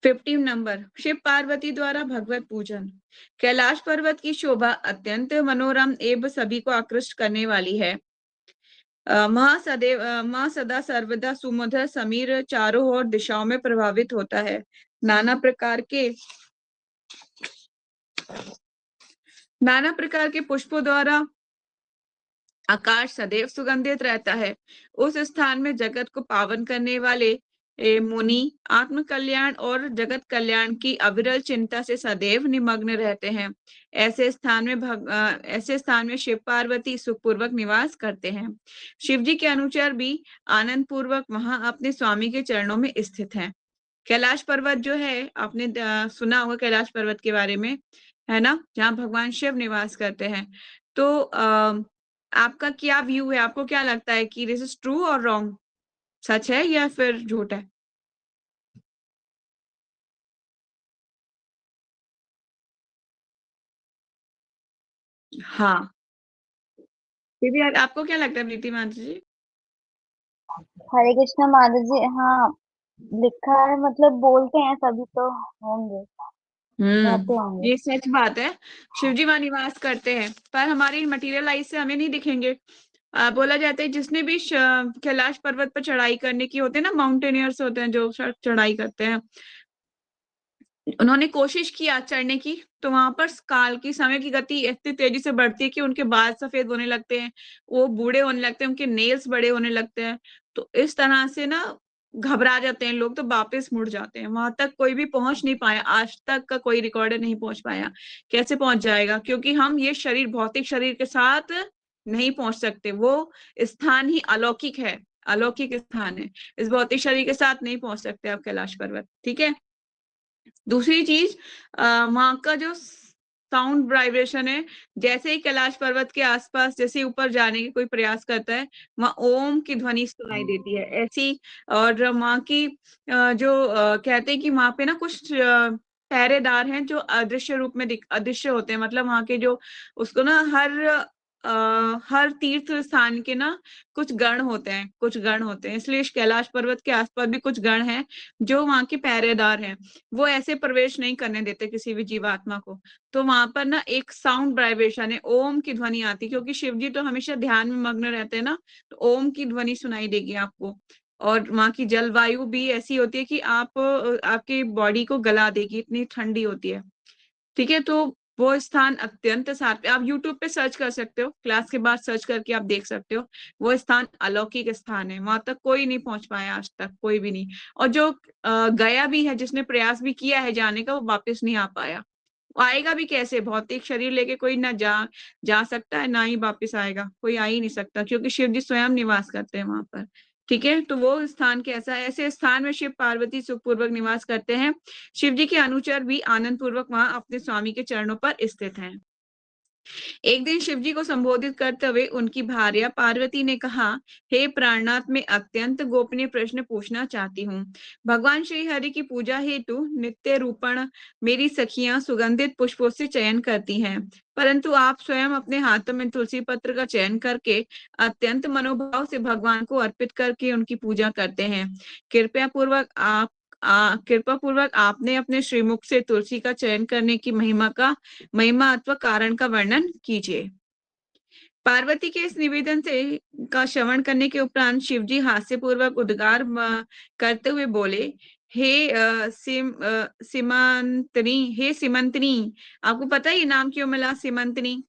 15 नंबर, शिव पार्वती द्वारा भगवत पूजन। कैलाश पर्वत की शोभा अत्यंत मनोरम एवं सभी को आकृष्ट करने वाली है। माँ सदा सर्वदा सुमधुर समीर चारों ओर दिशाओं में प्रभावित होता है। नाना प्रकार के पुष्पों द्वारा आकाश सदैव सुगंधित रहता है। उस स्थान में जगत को पावन करने वाले मुनि आत्म कल्याण और जगत कल्याण की अविरल चिंता से सदैव निमग्न रहते हैं। ऐसे स्थान में शिव पार्वती सुखपूर्वक निवास करते हैं। शिव जी के अनुचर भी आनंद पूर्वक वहां अपने स्वामी के चरणों में स्थित हैं। कैलाश पर्वत जो है, आपने सुना होगा कैलाश पर्वत के बारे में, है ना, जहाँ भगवान शिव निवास करते हैं। तो आपका क्या व्यू है, आपको क्या लगता है कि दिस इज ट्रू और रॉन्ग, सच है या फिर झूठ है? हाँ, फिर भी आपको क्या लगता है प्रीति मानसी जी? हरे कृष्णा माधव जी, हाँ लिखा है, मतलब बोलते हैं सभी तो होंगे, रहते होंगे। ये सच बात है। शिव जी वहां निवास करते हैं, पर हमारी मटेरियल लाइफ से हमें नहीं दिखेंगे। बोला जाता है जिसने भी कैलाश पर्वत पर चढ़ाई करने की होते हैं ना, माउंटेनियर्स होते हैं जो चढ़ाई करते हैं, उन्होंने कोशिश किया चढ़ने की, तो वहां पर काल की समय की गति इतनी तेजी से बढ़ती है कि उनके बाल सफेद होने लगते हैं, वो बूढ़े होने लगते हैं, उनके नेल्स बड़े होने लगते हैं। तो इस तरह से ना घबरा जाते हैं लोग, तो वापस मुड़ जाते हैं। वहां तक कोई भी पहुंच नहीं पाया, आज तक का कोई रिकॉर्ड नहीं पहुंच पाया। कैसे पहुंच जाएगा? क्योंकि हम ये शरीर, भौतिक शरीर के साथ नहीं पहुंच सकते। वो स्थान ही अलौकिक है, अलौकिक स्थान है। इस भौतिक शरीर के साथ नहीं पहुंच सकते आप कैलाश पर्वत। ठीक है, दूसरी चीज, वहां का जो साउंड वाइब्रेशन है, जैसे ही कैलाश पर्वत के आसपास जैसे ऊपर जाने की कोई प्रयास करता है, वहां ओम की ध्वनि सुनाई देती है ऐसी। और वहां की जो कहते हैं कि वहां पे ना कुछ पहरेदार हैं जो अदृश्य रूप में अदृश्य होते हैं, मतलब वहां के जो उसको ना हर तीर्थ स्थान के ना कुछ गण होते हैं, कुछ गण होते हैं, इसलिए इस कैलाश पर्वत के आसपास भी कुछ गण हैं जो वहां के पहरेदार हैं। वो ऐसे प्रवेश नहीं करने देते किसी भी जीवात्मा को। तो वहां पर ना एक साउंड वाइब्रेशन है, ओम की ध्वनि आती है, क्योंकि शिव जी तो हमेशा ध्यान में मग्न रहते हैं ना, तो ओम की ध्वनि सुनाई देगी आपको। और वहां की जलवायु भी ऐसी होती है कि आपकी बॉडी को गला देगी, इतनी ठंडी होती है। ठीक है, तो वो स्थान अत्यंत सात्विक, आप यूट्यूब पे सर्च कर सकते हो, क्लास के बाद सर्च करके आप देख सकते हो। वो स्थान अलौकिक स्थान है, वहां तक कोई नहीं पहुंच पाया आज तक, कोई भी नहीं। और जो गया भी है, जिसने प्रयास भी किया है जाने का, वो वापस नहीं आ पाया। वो आएगा भी कैसे? भौतिक शरीर लेके कोई ना जा सकता है, ना ही वापस आएगा, कोई आ ही नहीं सकता, क्योंकि शिव जी स्वयं निवास करते हैं वहां पर। ठीक है, तो वो स्थान कैसा है? ऐसे स्थान में शिव पार्वती सुखपूर्वक निवास करते हैं। शिव जी के अनुचर भी आनंद पूर्वक वहां अपने स्वामी के चरणों पर स्थित हैं। एक दिन शिव जी को संबोधित करते हुए उनकी भार्या पार्वती ने कहा, हे प्राणनाथ, मैं अत्यंत गोपनीय प्रश्न पूछना चाहती हूँ। भगवान श्री हरि की पूजा हेतु नित्य रूपण मेरी सखियां सुगंधित पुष्पों से चयन करती हैं, परंतु आप स्वयं अपने हाथों में तुलसी पत्र का चयन करके अत्यंत मनोभाव से भगवान को अर्पित करके उनकी पूजा करते हैं। कृपा पूर्वक आपने अपने श्रीमुख से तुलसी का चयन करने की महिमा अथवा कारण का वर्णन कीजिए। पार्वती के इस निवेदन से का श्रवण करने के उपरांत शिवजी हास्य पूर्वक उद्गार करते हुए बोले, हे सीमंतनी, हे सीमंतनी। आपको पता है ये नाम क्यों मिला सीमंतनी?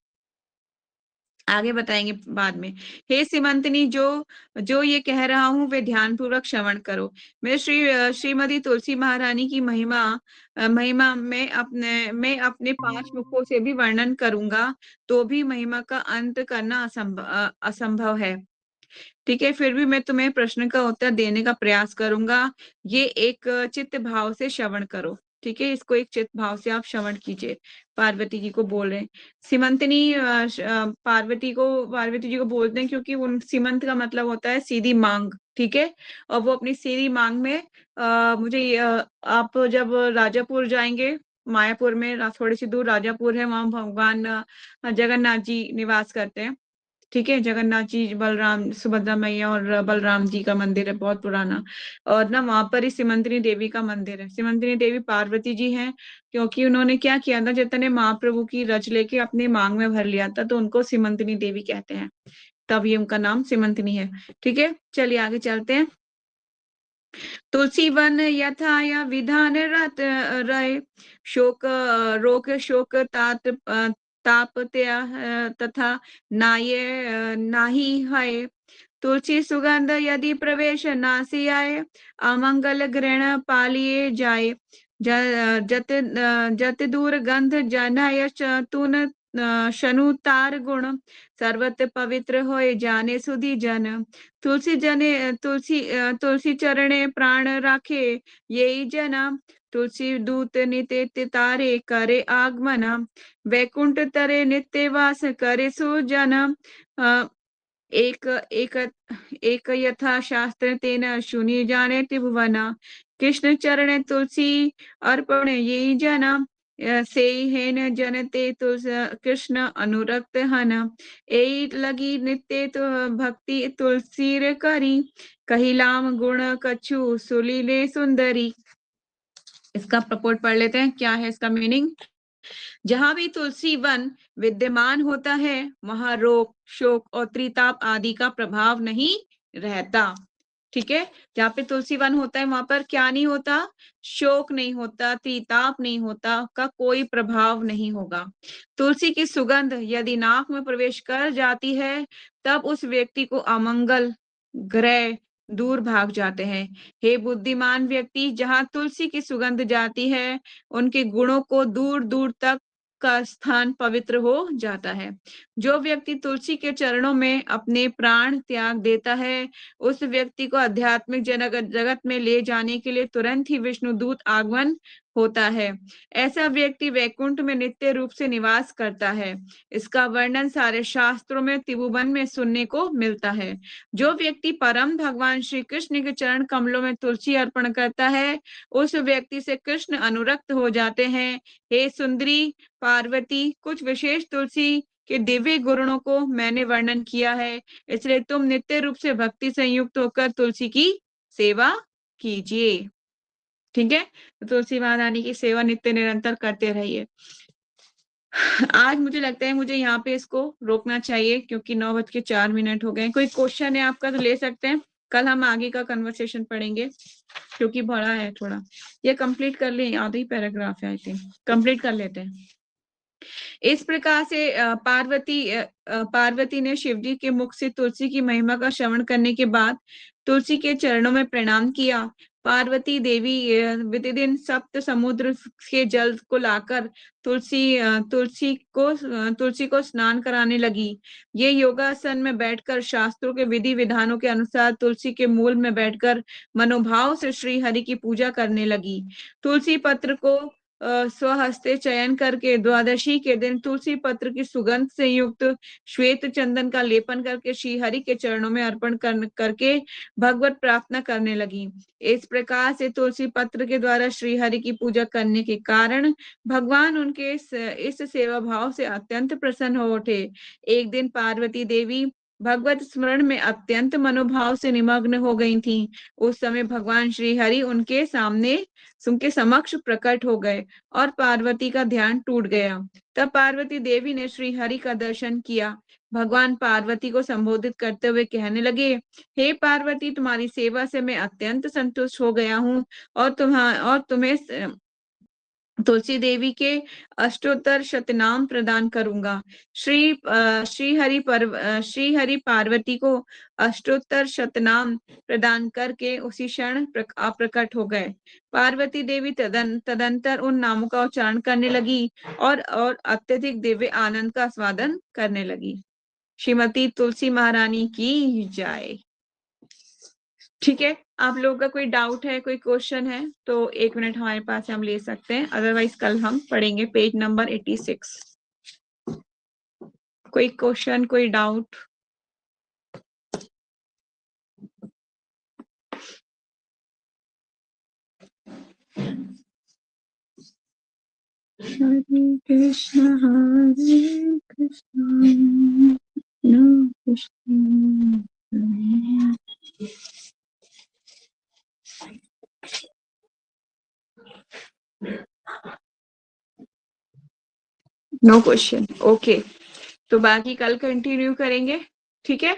आगे बताएंगे बाद में। हे सीमंतनी, जो जो ये कह रहा हूँ वे ध्यान पूर्वक श्रवण करो। मैं श्रीमती तुलसी महारानी की महिमा मैं अपने 5 मुखों से भी वर्णन करूंगा तो भी महिमा का अंत करना असंभव है। ठीक है, फिर भी मैं तुम्हें प्रश्न का उत्तर देने का प्रयास करूंगा। ये एक चित्त भाव से श्रवण करो। ठीक है, इसको एक चित्त भाव से आप श्रवण कीजिए। पार्वती जी को बोल रहे हैं। सीमंतनी पार्वती जी को बोलते हैं क्योंकि उन सीमंत का मतलब होता है सीधी मांग। ठीक है, और वो अपनी सीधी मांग में आप जब राजापुर जाएंगे, मायापुर में थोड़ी सी दूर राजापुर है, वहां भगवान जगन्नाथ जी निवास करते हैं। ठीक है, जगन्नाथ जी, बलराम, सुभद्रा मैया और बलराम जी का मंदिर है, बहुत पुराना। और ना वहां पर ही सिमंतनी देवी का मंदिर है। सिमंतनी देवी पार्वती जी हैं, क्योंकि उन्होंने क्या किया था, जितने महाप्रभु की रच लेके अपनी मांग में भर लिया था, तो उनको सिमंतनी देवी कहते हैं, तब ये उनका नाम सिमंतनी है। ठीक है, चलिए आगे चलते हैं। तुलसी वन यथा या विधान रत रहे, शोक रोक शोक ताप तथा नाये नाही है। तुलसी सुगंध यदि प्रवेश नासी आए, अमंगल ग्रहण पालिए जाए। जत जत दूर गंध जनय तुन शनुतार गुण, सर्वत पवित्र होए जाने सुधी जन। तुलसी चरणे प्राण राखे, यही जना। तुलसी दूत नित्य तारे करे आगमन, वैकुंठ तरे नित्य वास करे सुजन। एक एक एक यथा शास्त्र तेन शुनि जाने त्रिभुवन, कृष्ण चरण तुलसी अर्पण ये जना। से हेन जनते तुलस कृष्ण अनुरक्त हन, ए लगी नित्य तो भक्ति तुलसी करी, कहिलाम गुण कछु सुलीले सुंदरी। इसका प्रपोट पढ़ लेते हैं, क्या है इसका मीनिंग। जहां भी तुलसी वन विद्यमान होता है, वहां रोग, शोक और त्रिताप आदि का प्रभाव नहीं रहता। ठीक है, जहाँ पे तुलसी वन होता है वहां पर क्या नहीं होता, शोक नहीं होता, त्रिताप नहीं होता, का कोई प्रभाव नहीं होगा। तुलसी की सुगंध यदि नाक में प्रवेश कर जाती है, तब उस व्यक्ति को अमंगल ग्रह दूर भाग जाते हैं। हे बुद्धिमान व्यक्ति, जहाँ तुलसी की सुगंध जाती है, उनके गुणों को दूर दूर तक का स्थान पवित्र हो जाता है। जो व्यक्ति तुलसी के चरणों में अपने प्राण त्याग देता है, उस व्यक्ति को आध्यात्मिक जगत में ले जाने के लिए तुरंत ही विष्णु दूत आगमन होता है। ऐसा व्यक्ति वैकुंठ में नित्य रूप से निवास करता है। इसका वर्णन सारे शास्त्रों में त्रिभुवन में सुनने को मिलता है। जो व्यक्ति परम भगवान श्री कृष्ण के चरण कमलों में तुलसी अर्पण करता है, उस व्यक्ति से कृष्ण अनुरक्त हो जाते हैं। हे सुंदरी पार्वती, कुछ विशेष तुलसी के दिव्य गुणों को मैंने वर्णन किया है, इसलिए तुम नित्य रूप से भक्ति संयुक्त होकर तुलसी की सेवा कीजिए। ठीक है, तो तुलसी महारानी की सेवा नित्य निरंतर करते रहिए। आज मुझे लगता है मुझे यहाँ पे इसको रोकना चाहिए, क्योंकि 9:04 हो गए। कोई क्वेश्चन है आपका तो ले सकते हैं, कल हम आगे का कन्वर्सेशन पढ़ेंगे, क्योंकि बड़ा है थोड़ा। ये कंप्लीट कर ले, आधा ही पैराग्राफ है, आई थिंक कंप्लीट कर लेते हैं। इस प्रकार से पार्वती ने शिवजी के मुख से तुलसी की महिमा का श्रवण करने के बाद तुलसी के चरणों में प्रणाम किया। पार्वती देवी प्रतिदिन सप्त समुद्र के जल को लाकर तुलसी को स्नान कराने लगी। ये योगासन में बैठकर शास्त्रों के विधि विधानों के अनुसार तुलसी के मूल में बैठकर मनोभाव से श्री हरि की पूजा करने लगी। तुलसी पत्र को स्वहस्ते चयन करके द्वादशी के दिन तुलसी पत्र की सुगंध से युक्त श्वेत चंदन का लेपन करके श्री हरि के चरणों में अर्पण करके भगवत प्रार्थना करने लगी। इस प्रकार से तुलसी पत्र के द्वारा श्री हरि की पूजा करने के कारण भगवान उनके इस सेवा भाव से अत्यंत प्रसन्न हो उठे। एक दिन पार्वती देवी भगवत स्मरण में अत्यंत मनोभाव से निमग्न हो गई थीं। उस समय भगवान श्री हरि उनके समक्ष प्रकट हो गए और पार्वती का ध्यान टूट गया। तब पार्वती देवी ने श्री हरि का दर्शन किया। भगवान पार्वती को संबोधित करते हुए कहने लगे, हे पार्वती, तुम्हारी सेवा से मैं अत्यंत संतुष्ट हो गया हूँ और तुम्हें तुलसी देवी के अष्टोत्तर शतनाम प्रदान करूंगा। श्री हरि पार्वती को अष्टोत्तर शतनाम प्रदान करके उसी क्षण आप प्रकट हो गए। पार्वती देवी तदंतर उन नामों का उच्चारण करने लगी और अत्यधिक दिव्य आनंद का आस्वादन करने लगी। श्रीमती तुलसी महारानी की जय। ठीक है, आप लोगों का कोई डाउट है, कोई क्वेश्चन है तो 1 मिनट हमारे पास हम ले सकते हैं, अदरवाइज कल हम पढ़ेंगे पेज नंबर 86। कोई क्वेश्चन, कोई doubt? Hare Krishna Ram Krishna Hare. No question, okay. तो बाकी कल कंटिन्यू करेंगे, ठीक है।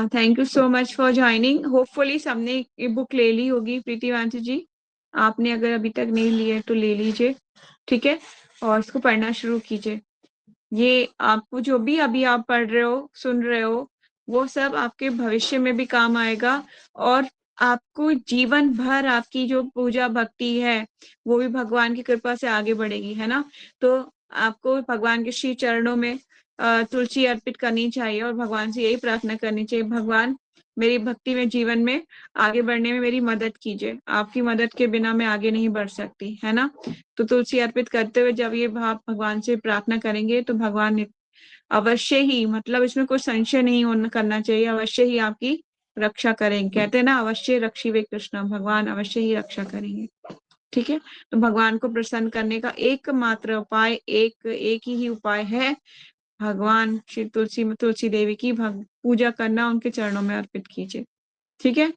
Thank you so much for joining. Hopefully सबने ये बुक ले ली होगी। प्रीतिवांशी जी, आपने अगर अभी तक नहीं ली है तो ले लीजिए, ठीक है, और इसको पढ़ना शुरू कीजिए। ये आपको जो भी अभी आप पढ़ रहे हो, सुन रहे हो, वो सब आपके भविष्य में भी काम आएगा और आपको जीवन भर आपकी जो पूजा भक्ति है वो भी भगवान की कृपा से आगे बढ़ेगी, है ना। तो आपको भगवान के श्री चरणों में तुलसी अर्पित करनी चाहिए और भगवान से यही प्रार्थना करनी चाहिए, भगवान मेरी भक्ति में जीवन में आगे बढ़ने में मेरी मदद कीजिए, आपकी मदद के बिना मैं आगे नहीं बढ़ सकती, है ना। तो तुलसी अर्पित करते हुए जब ये भाव भगवान से प्रार्थना करेंगे तो भगवान अवश्य ही, मतलब इसमें कोई संशय नहीं होना करना चाहिए, अवश्य ही आपकी रक्षा करेंगे। कहते हैं ना, अवश्य रक्षिवे कृष्ण, भगवान अवश्य ही रक्षा करेंगे, ठीक है। तो भगवान को प्रसन्न करने का एकमात्र उपाय, एक ही उपाय है, भगवान श्री तुलसी देवी की पूजा करना, उनके चरणों में अर्पित कीजिए, ठीक है।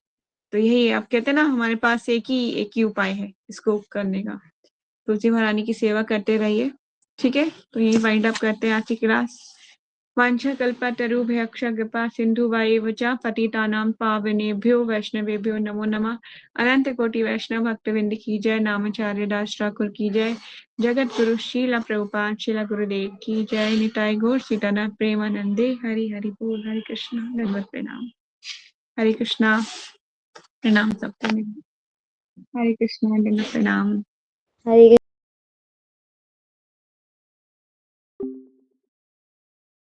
तो यही आप कहते हैं ना, हमारे पास एक ही उपाय है इसको करने का। तुलसी महारानी की सेवा करते रहिए, ठीक है। तो यही वाइंड अप करते हैं आज की क्लास। वाञ्छाकल्पतरुभ्यश्च कृपा सिन्धुभैव च पतितानां पावनेभ्यो वैष्णवेभ्यो नमो नमः। अनंत कोटि वैष्णव भक्तवृंद की जय, नामाचार्य दास ठाकुर की जय, जगत गुरु शीला प्रभुपाद शीला गुरुदेव की जय, निताय गौर सीतानाथ प्रेमानंदे। हरि हरि बोल। हरे कृष्णा, दंडवत प्रणाम। हरे कृष्णा, प्रणाम सबको। हरे कृष्णा, दंडवत प्रणाम। हरे